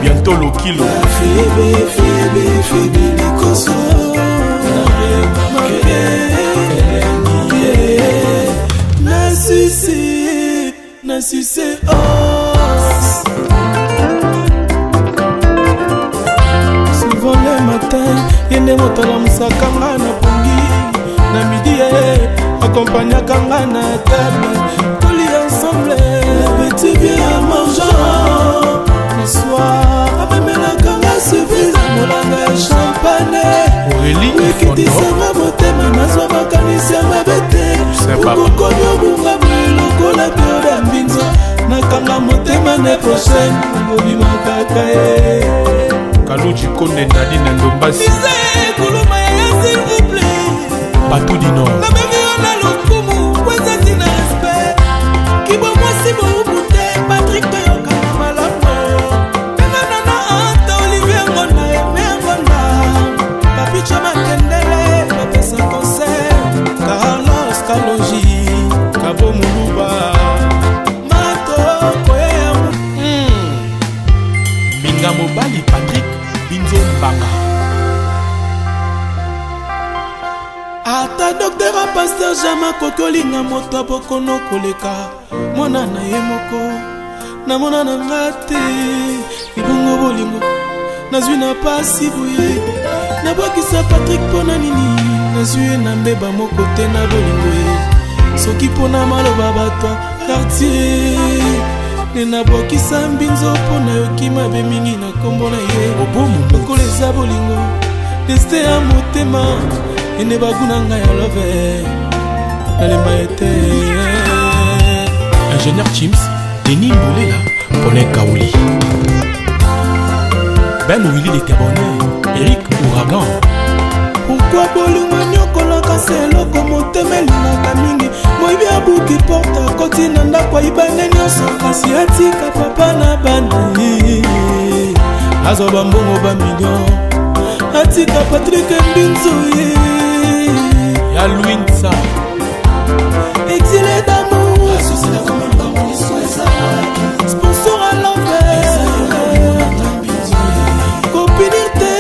Bientôt le kilo Febe Likoso Na succès os souvent le matin yende motala musakanga na pongi na midi accompagnakanga na table toli ensemble petit bien mangeant le soir amemelakanga surprise molanga ya champagne ekitisanga motema nazwa makanisi ya mabe te okokomi obunga lokola pioda mbinzo nakanga motema ne prochaine obimakaka ye Kaluji Konde Nadi na Ndombasi kuluma ya s'il vous plaît Batou du Nord nabengi yo na lokumu kwezati na respect kibomwasi boubute Patrick toyokana malamu penganana anta Olivier Ngonda eme Ngonda papicho makendele bapesa concert Carlos Kaloji Kabo Muluba matoko yamu Minga Mobali Patrick Binzo Mbanga ata docteur a pasteur jama kokolinga moto abokono koleka mwana na ye moko namona na nga te libongo bolingo nazwi na pasi boye nabwakisa Patrick mpona nini nazwi ye na mbeba moko te na bolingo ye soki mpona maloba bato quartier nde nabwakisa Mbinzo mpona yoki mabe mingi na nkombo na ye lokola eza bolingo deste ya motema ene baguna ngai ya love nalemba ete Ingénieur Chims Denis Mboulela Paulin Kaouli Ben Willy de Cabonnet Eric Ouragan pourquoi bolingo nyokolaka seloko motema elingaka mingi moyibi abuki porta koti na ndako ayibane nyonso kasi atika papa na bana azwa bambongo bamillion atika Patrick Mbinzo ya Louinsa exilé d'amour sponsor à l'envers copinité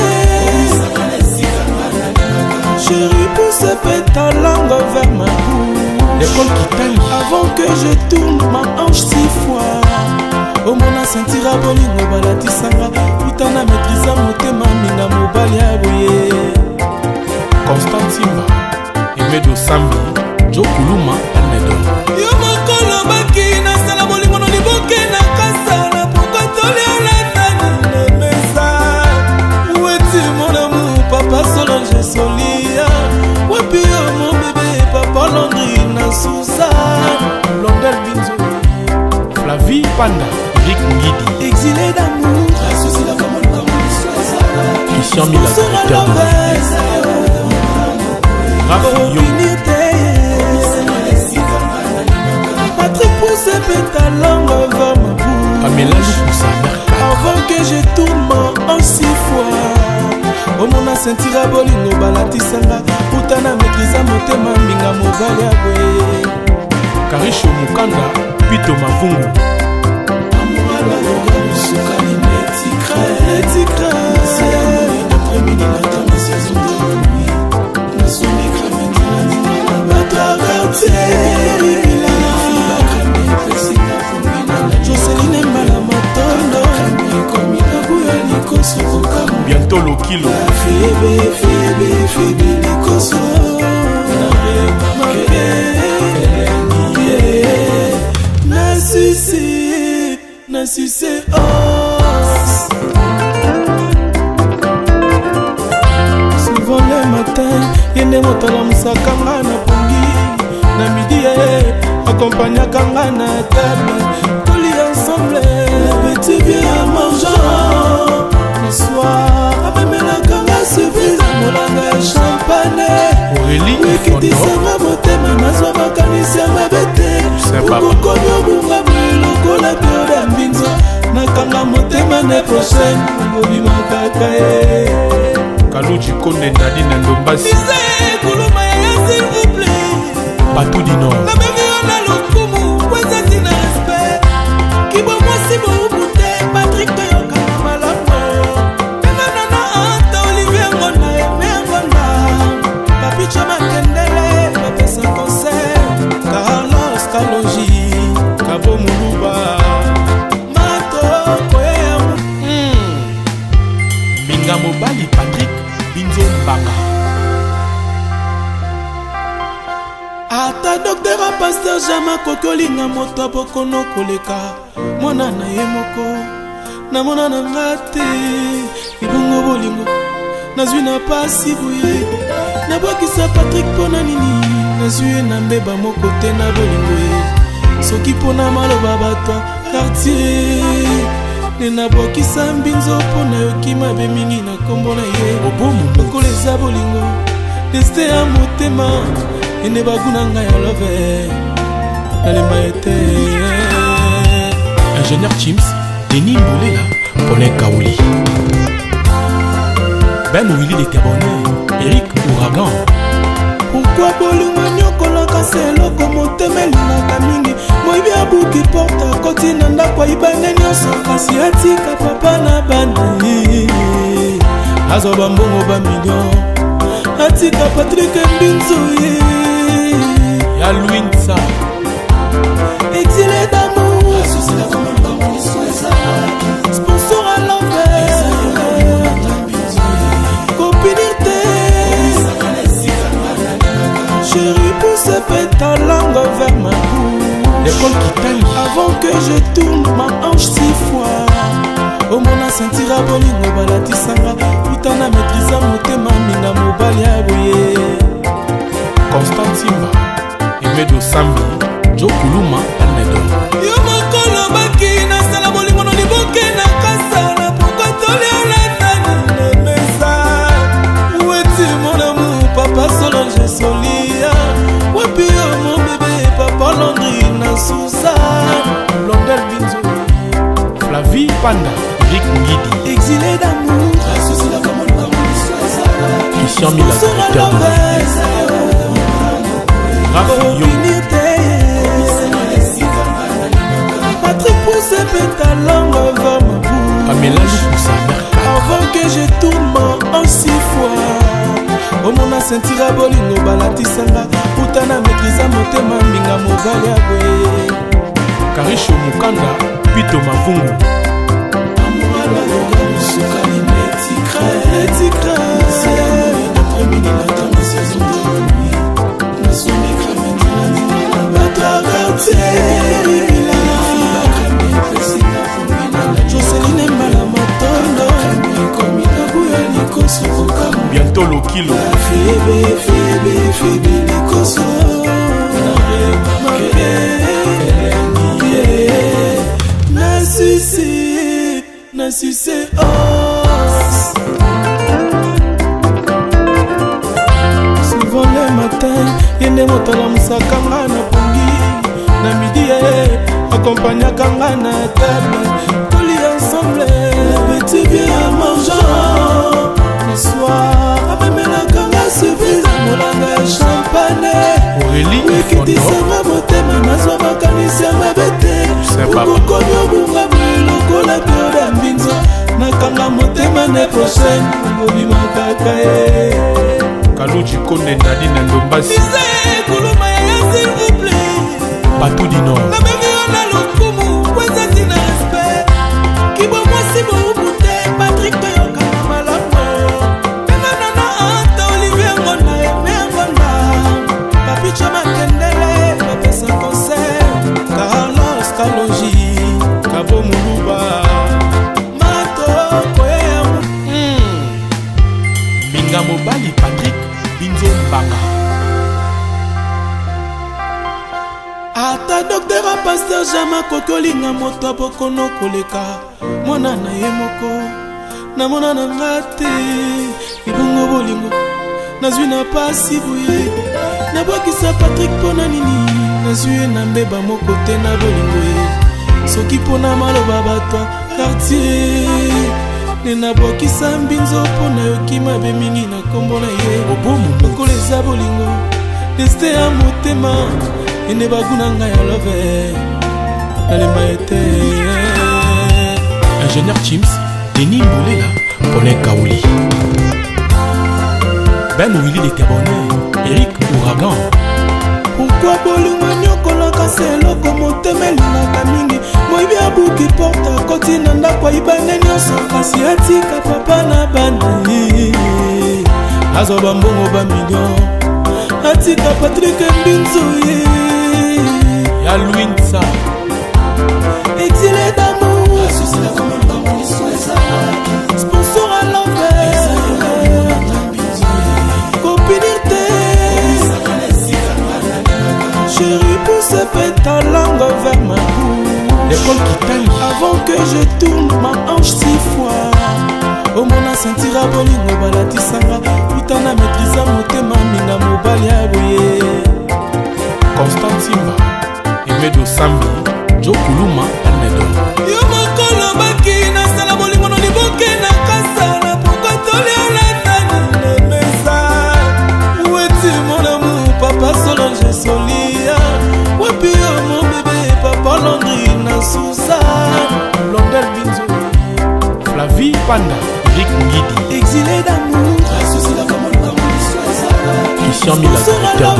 chérie pousse ta langue vers ma bouche l'école qui taille avant que je tourne ma hanche 6 fois omona sentira bolingo balatisanga putana maîtrisa motema minga mobali ya boye Constant Simba Emedo Sambi Jo Kuluma Almedo Christian Mila, directeur Patrick Pousse Pétalangue va ma boue. Amélie Moussa. Avant que je tourne en 6 fois. Omona sentira bolingo balatisanga. Utana maîtrisa motema minga mobali abwe. Karisho Mukanda, Pito Mavungu. Amouala loga musuka ni metikra. Metikra. C'est amour d'après-midi matin ma saison de nuit. Na son écran maintenant. Batra quartier. Joseline Mbala Matondo. Bientôt le kilo. Fébé Likoso. Na sucé os. Souvent le matin, yende motala musakanga na pongi. Na midi accompagnaka na table. Toli ensemble, petit bien à mangeant. Le soir, amemelaka nga surprise. Molanga champagne. Aurélie Wikidisanga motema nazwa makanisi ya mabete. Ukokomi obunga lokola pio da mbinzo. Nakanga motema ne prochaine. Ngobima kaka ye. Kaluchi Konde Nadine Ndombasi. Ise kuluma ya s'il vous plaît. Batou du Nord. Na bemi ona lokumu. Weza tina respect. Kibo mwasi moubute. Patrick Toyoka na malamu. Pena nana anta Olivier Ngona eme Ngona. Papi Chama Kendele. Papesa concert. Carlos Kalonji. Kabo Muluba. Mato Koyam. Minga Mobali Patrick Binzo Mbanga. Ata docteur a pasteur Jama kokolinga moto bokono koleka. Mwana na ye moko. Na mona na ngate. Ibongo bolingo. Nazwi na pasi buye. Na bwakisa Patrick pona nini. Nazwi na mbeba moko te na bolingo ye. Soki pona maloba batwa quartier. Nena bwakisa mbinzo pona yokima be mingi na kombo na ye. Obomu Lokolo eza bolingo. Deste ya motema. Ene baguna nga ya love. Nalemba ete. Ingénieur Chims, Denis Mboulela, Paulin Kaouli. Ben Willy de Cabonnet, Eric Ouragan. Pourquoi bolingo nyokolaka seloko motema elingaka mingi. Moyibi abuki porta koti na ndako ayibane nyonso. Kasi atika papa na bana. Azwa bambongo ba million. Atika Patrick Mbinzo ye. Ya Louinsa. Exilé d'amour. Sponsor à l'envers. Copinité. Chérie pousse ta langue vers ma bouche. L'école qui taille. Avant que je tourne ma hanche 6 fois. Omona sentira bolingo balatisanga. Utana maîtrisa motema minga mobali aboye. Constant Simba, Emedo Sambi, Joe Kuluma, Almedo. Yo mokolo baki na sala bolingo no liboke na kasa na pokotoli olatani na mesa. Weti mon amour papa Solange Solia. Wapi yo mon bébé papa Landry na Suzanne. Blondel Binzo, Flavie Panda, Eric Ngidi, Exilé d'amour. Christian Mila, directeur Patrick Pousse Pétalangue va ma boue. Amélie Moussa. Avant que je tourne en 6 fois. Omona sentira bolingo balatisanga. Utana maîtrisa motema minga mobali abwe. Karisho Mukanda, Pito Mavungu. Amouala loga musuka ni metikra. Metikra. C'est amour d'après-midi matin ma saison de nuit. Na son écran maintenant. Batra quartier. Joseline Mbala Matondo. Bientôt le kilo. Fébé Likoso. Na sucé os. yende moto alamusaka nga na pongi na midi akompagnaka nga na table toli ensemble petit bien mangeant le soir amemelaka nga surprise molanga ya champagne ekitisanga motema nazwa makanisi ya mabe te okokomi obungamu lokola periode ya mbinzo nakanga motema ne prochaine obimakaka ye Kaluchi Konde Nadi na Ndombasi kuluma ya s'il vous plaît Batou du Nord nabengi yo na lokumu kwezati na respect kibo mwasi boubute Patrick toyokana malamu penganana anta Olivier Ngonda eme Ngonda papicho makendele bapesa concert Carlos Kaloji Kabo Muluba mato koyeyamu Minga Mobali Patrick Binzo Mbanga ata docteur a pasteur jama kokolinga moto abokono koleka mwana na ye moko namona na nga te libongo bolingo nazwi na pasi boye nabwakisa Patrick mpona nini nazwi ye na mbeba moko te na bolingo ye soki mpona maloba bato quartier nde nabwakisa mbinzo mpona yoki mabe mingi na nkombo na ye lokola eza bolingo deste ya motema ene baguna ngai ya love nalemba ete Ingénieur Chims Denis Mbolela Paulin Kaouli Ben Willy de Gabonais Eric Ouragan pourquoi bolingo nyokolaka se eloko motema elingaka mingi moyibi abuki porte akoti na ndako ayibane nyonso kasi atika papa na bana azwa bambongo bamillion atika Patrick Mbinzo ye Ya Louinsa exilé d'amour sponsor à l'envers copinité chérie pousse ta langue vers ma bouche L'école qui taille avant que je tourne ma hanche 6 fois omona sentira bolingo balatisanga utana maîtrisa motema minga mobali ya boye Constant Simba Emedo Sambi Joe Kuluma Almedo yo mokolo baki nasala bolingo no liboke na kasala pokotoli alatani na mesa weti mon amour papa Solange Solia wapi yo mon bébé papa Landry na Suzanne Blondel Binzo Flavie Panda Eric Ngidi exilé d'amour Christian Mila directeur de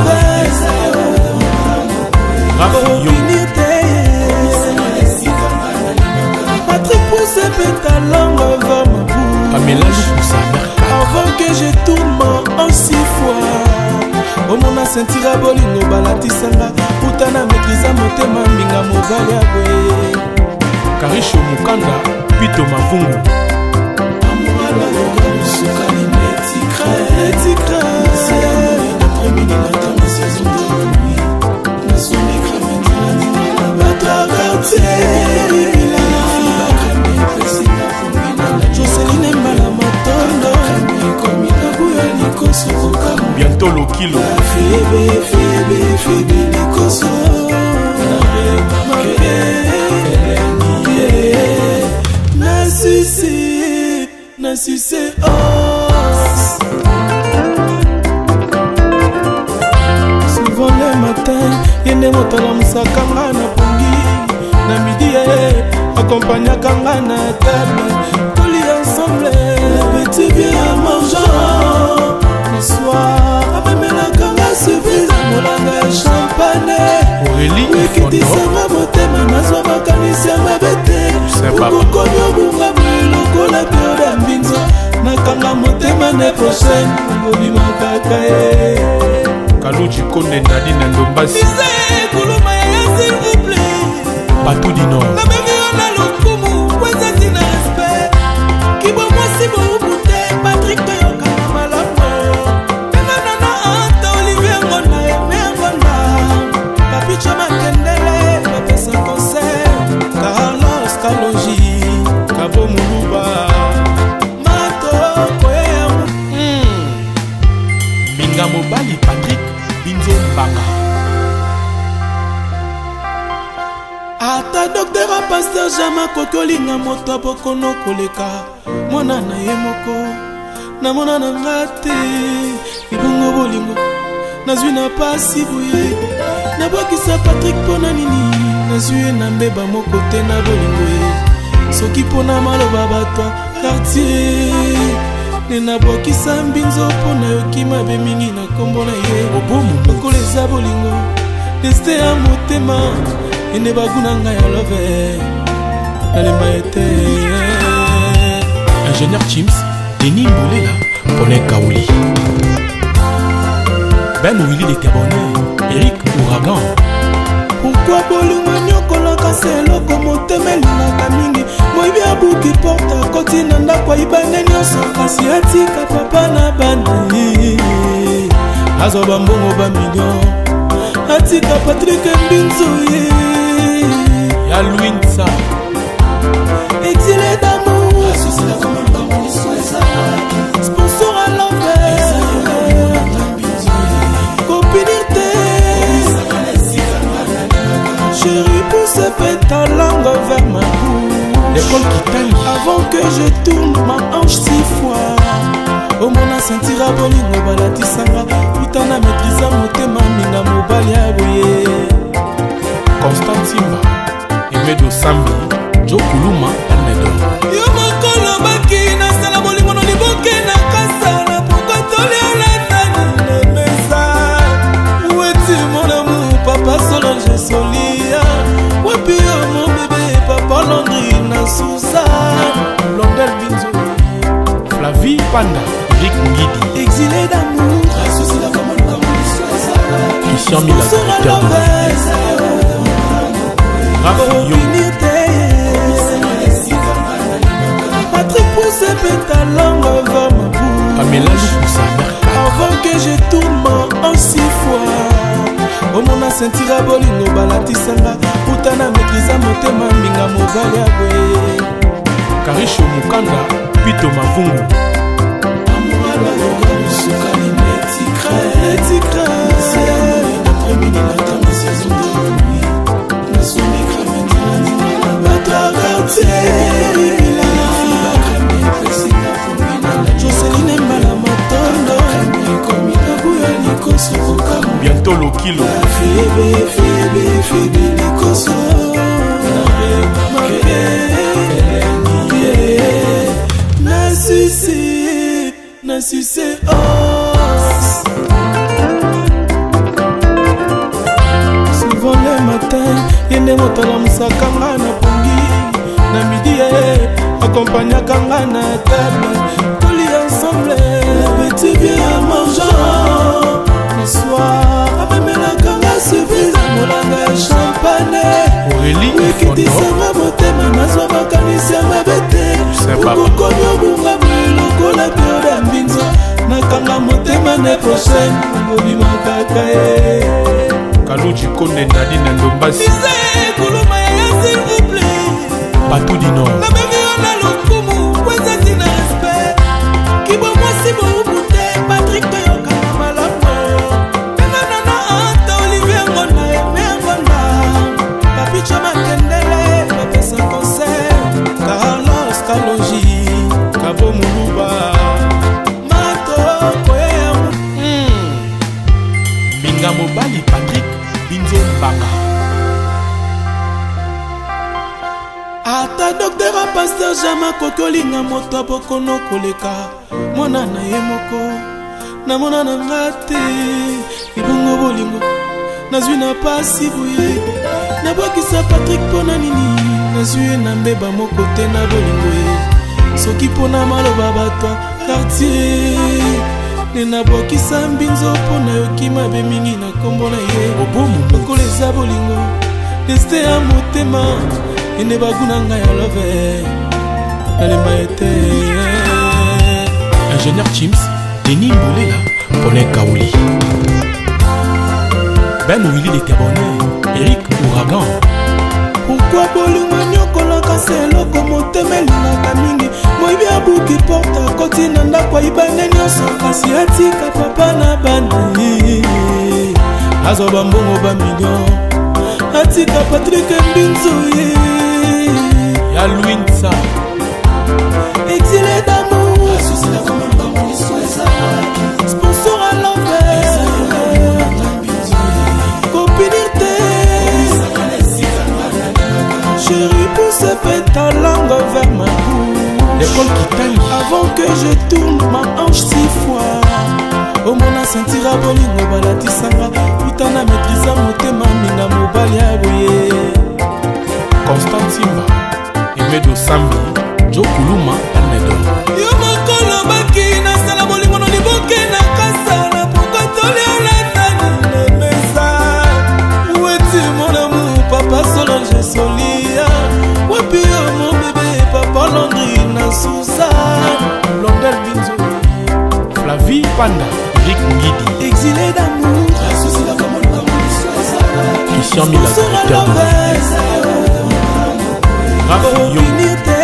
Raph Young Patrick pousse ta langue vers ma bouche Pamela Lukusa Merka avant que je tourne en 6 fois omona sentira bolingo balatisanga utana maîtrisa motema minga mobali ya boye Karisho Mukanda Pito Mavungu Joseline Mbala Matondo Bientôt le kilo Febe Likoso Na succès os souvent le matin yende moto alamusaka nga na pongi na midi akompagnaka nga na table toli ensemble petit bien mangeant le soir amemelaka nga surprise molanga ya champagne ekitisanga motema nazwa makanisi ya mabe te okokomi obungamu lokola periode ya mbinzo nakanga motema ne prochaine obimakaka ye Kaluchi Konde Nadi na Ndombasi kuluma ya s'il vous plaît Batou du Nord nabengi yo na lokumu kwezati na respect kibo mwasi boubute Patrick toyokana malamu penganana anta Olivier Ngonda eme Ngonda papicho makendele bapesa concert Carlos Kaloji Kabo Muluba mato koyeyamu Minga Mobali Patrick Binzo Mbanga. ata docteur a pasteur jama kokolinga moto abokono koleka mwana na ye moko namona na nga te libongo bolingo nazwi na pasi boye nabwakisa Patrick mpona nini nazwi ye na mbeba moko te na bolingo ye soki mpona maloba bato quartier nde nabwakisa mbinzo mpona yoki mabe mingi na kombo na ye lokola eza bolingo destin ya motema ene baguna ngai ya love nalemba ete Ingénieur Chims, Denis Mboulela, Paulin Kaouli. Ben Willy de Cabonnet, Eric Ouragan. pourquoi bolingo nyokolaka se eloko motema elingaka mingi moyibi abuki porte akoti na ndako ayibane nyonso kasi atika papa na bana azwa bambongo bamillion atika Patrick Mbinzo ye Ya Louinsa, exilé d'amour sponsor à l'envers copinité chérie pousse ta langue vers ma bouche l'école qui taille. avant que je tourne ma hanche 6 fois omona sentira bolingo balatisanga putana maîtrisa motema minga mobali ya boye Constant Simba, Emedo Sambi, Joe Kuluma, Almedo. yo mokolo baki nasala bolingo no liboke na kasa na pokotoli olatani na mesa weti mon amour papa Solange Solia wapi yo mon bébé papa Landry na Suzanne Blondel Binzo, Flavie Panda, Eric Ngidi, exilé d'amour Christian Mila, directeur de Raph Yo, Patrick pousse ta langue vers ma bouche Pamela Lukusa, Mercat, avant que je tourne en 6 fois omona sentira bolingo balatisanga putana maîtrisa motema mbinga mobali ya boye Karisho Mukanda, Pito Mavungu, Joseline Mbala Matondo Nabuya Likoso bientôt le kilo. Febe Likoso Na succès os souvent le matin yende motala musakanga na pongi na midi accompagnaka nga na table toli ensemble petit bien mangeant le soir amemelaka nga surprise molanga ya champagne Aurélie ekitisanga motema nazwa makanisi ya mabe te okokomi obunga lokola periode ya mbinzo nakanga motema ne prochaine obimakaka ye Kaluchi Konde Nadi Nandombasi, kuluma ya s'il vous plaît Patou du Nord, nabengi yo na lokumu kwezati na respect kibomwasi boubu te Patrick toyokana malamu enganana ata Olivier Ngonda eme Ngonda papicho makendele bapesa concert Carlos Kaloji Kabo Muluba mato koyeyamu Binga Mobali Patrick, Binzo Mbanga. ata docteur a pasteur jama kokolinga moto abokono koleka mwana na ye moko namona na nga te libongo bolingo nazwi na pasi boye nabwakisa Patrick mpona nini nazwi ye na mbeba moko te na bolingo ye soki mpona maloba bato quartier nde nabwakisa mbinzo mpona yoki mabe mingi na kombo na ye lokola eza bolingo destin ya motema ene baguna ngai ya love nalemba ete Ingénieur Chims, Denis Mboulela, Paulin Kaouli. Ben Willy de Cabonnet, Eric Ouragan. pourquoi bolingo nyokolaka se eloko motema elingaka mingi moyibi abuki porte akoti na ndako ayibane nyonso kasi atika papa na bana azwa bambongo bamillion atika Patrick Mbinzoye ya Louinsa exilé d'amour sponsor à l'envers copinité chérie pousse ta langue vers ma bouche l'école qui taille avant que je tourne ma hanche 6 fois omona sentira bolingo balatisanga utana maîtrise motema minga mobali ya boye Constant Simba Emedo Sambi Joe Kuluma Almedo yo mokolo baki nasala bolingo no liboke na kasala pokotoli olatani nemesa weti mon amour papa Solange Solia wapi yo mon bébé papa Landry na Suzanne Blondel Binzo Flavie Panda Rick Ngidi exilé d'amour Christian Mila directeur de Raph Unité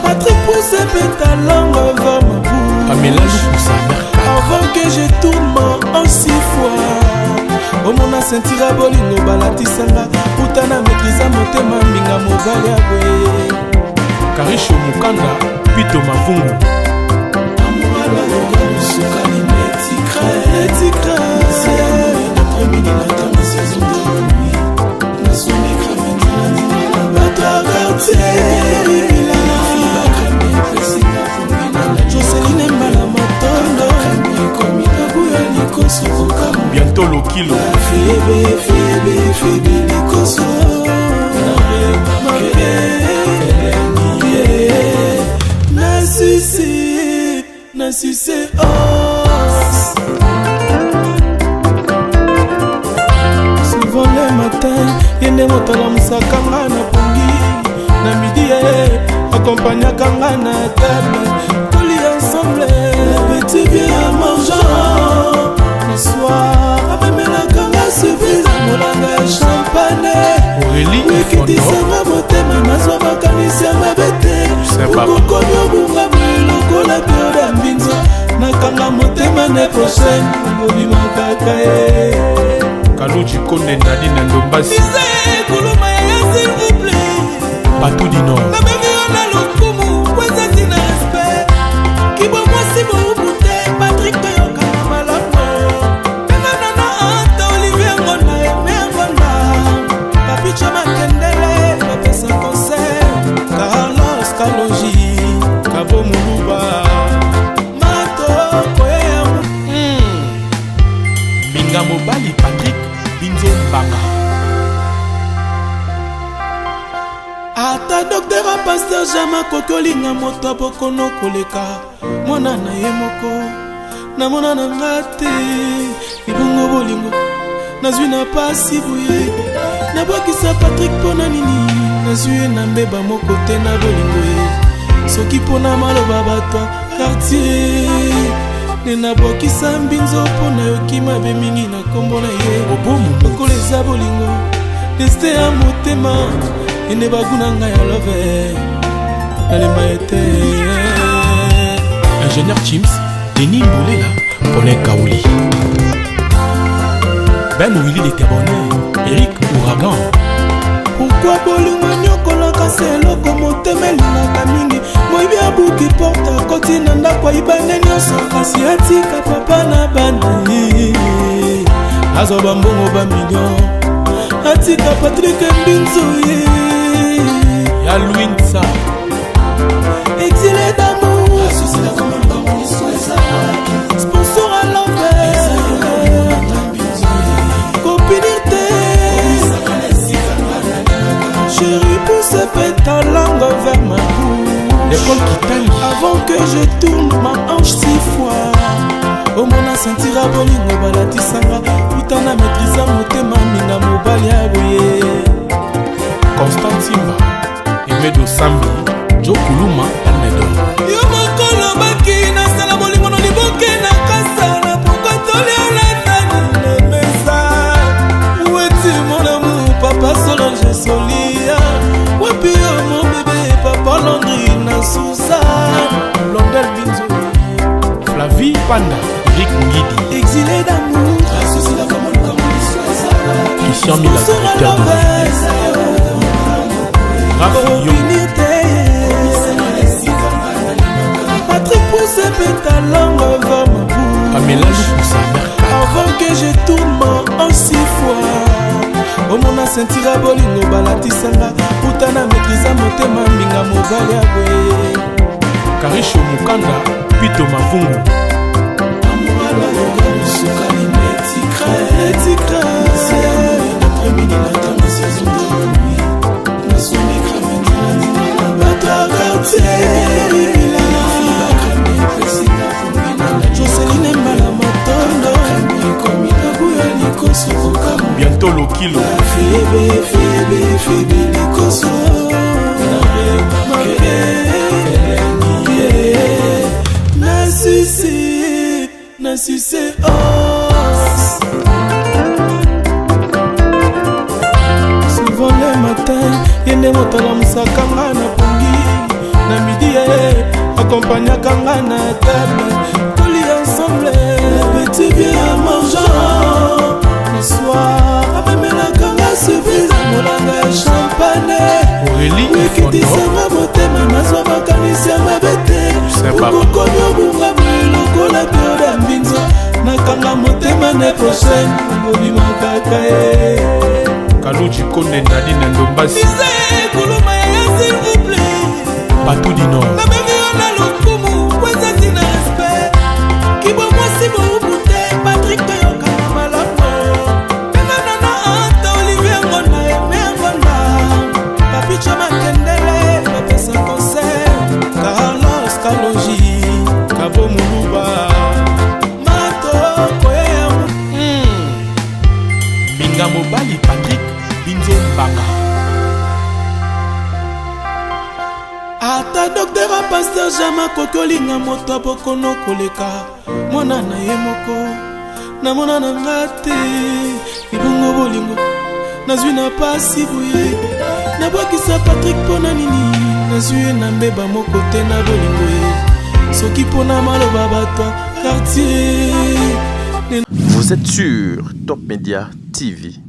Patrick pousse ta langue vers ma bouche Pamela Lukusa Merka avant que je tourne en 6 fois omona sentira bolingo balatisanga utana maîtrise motema minga mobali ya boye Karisho Mukanda Pito Mavungu Joseline Mbala Matondo Bientôt le kilo Febe Likoso Na sucé os souvent le matin yende motala musakanga na pongi na midi accompagnakanga na table toli ensemble petit bien à mangeant le soir amemelakanga surprise molanga ya champagne Aurélie wekitisanga motema nazwa makanisi ya mabete okokomi obunga lokola pioda mbinzo nakanga motema ne prochaine obimakaka ye Kaluji Konde Nadine Ndombasi Ise kuluma ya s'il vous plaît Batou du Nord nabengi yo na lokumu kwezati na respect kibo mwasi boubute Patrick toyokana malamu penganana anta Olivier Ngonda eme Ngonda papicha makendele bapesa conseil Carlos Kalonji Kabo Muluba mato koyeya Minga Mobali Patrick Binzo Mbanga ata docteur a pasteur jama kokolinga moto abokono koleka mwana na ye moko namona na nga te libongo bolingo nazwi na pasi boye nabwakisa Patrick mpona nini nazwi ye na mbeba moko te na bolingo ye soki mpona maloba bato quartier nde nabwakisa mbinzo mpona yoki mabe mingi na kombo na ye lokolo eza bolingo deste ya motema ene baguna ngai ya love nalemba ete Ingénieur Chims Denis Mboulela Paulin Kaouli Ben Willy de Cabonnet Eric Ouragan pourkui bolingo nyokolaka se eloko motema elingaka mingi moyibi abuki porte akoti na ndako ayibane nyonso kasi atika papa na bana azwa bambongo bamillion atika Patrick Mbinzoye ya Louinsa exilé d'amour sponsor à l'envers copinité chérie pousse ta langue vers ma bouche l'école qui taille avant que je tourne ma hanche 6 fois omona sentira bolingo balatisanga utana maîtrise motema minga mobali ya boye Constant Simba Emedo Sambi Joe Kuluma Almedo yo mokolo baki nasala bolingo no liboke na kasala pokotoli olatani nemesa weti mon amour papa Solange Solia wapi yo mon bébé papa Landry na Suzanne Blondel Binzo Flavie Panda Eric Ngidi, exilé d'amour, Christian Mila, directeur de Raph Young, Patrick Pousse pétalangue va ma bouche. Pamela Lukusa, avant que je tourne en 6 fois omona sentira bolingo balatisanga putana mekiza motema mbinga mobali ya boye Karisho Mukanda, Pito Mavungu, Joseline Mbala Matondo bientôt le kilo. Nassissé os souvent le matin yende motala musakanga na pongi na midi accompagnakanga na table toli ensemble petit bien mangeant le soir amemelakanga surprise molanga ya champagne ekitisanga motema nazwa makanisi ya mabe te okokomi obunga lokola periode ya mbinzo nakanga motema ne prochaine bobimakaka ye Kaluchi Konde Nadi na Ndombasi kuluma ya s'il vous plaît Patou du Nord nabengiyo na lokumu kwezati na respect kibomwasi boubute Patrick toyokana malamu penganana ata Olivier Ngonda eme Ngonda papicho makendele bapesa concert Carlos Kaloji Kabo Muluba Mato Koyemu Binga Mobali Patrick Binzo Mbanga ata docteur a pasteur jama kokolinga moto abokono koleka mwana na ye moko namona na nga te libongo bolingo nazwi na pasi boye nabwakisa Patrick mpona nini nazwi ye na mbeba moko te na bolingo ye soki mpona maloba bato quartier. Vous êtes sur Top Media TV.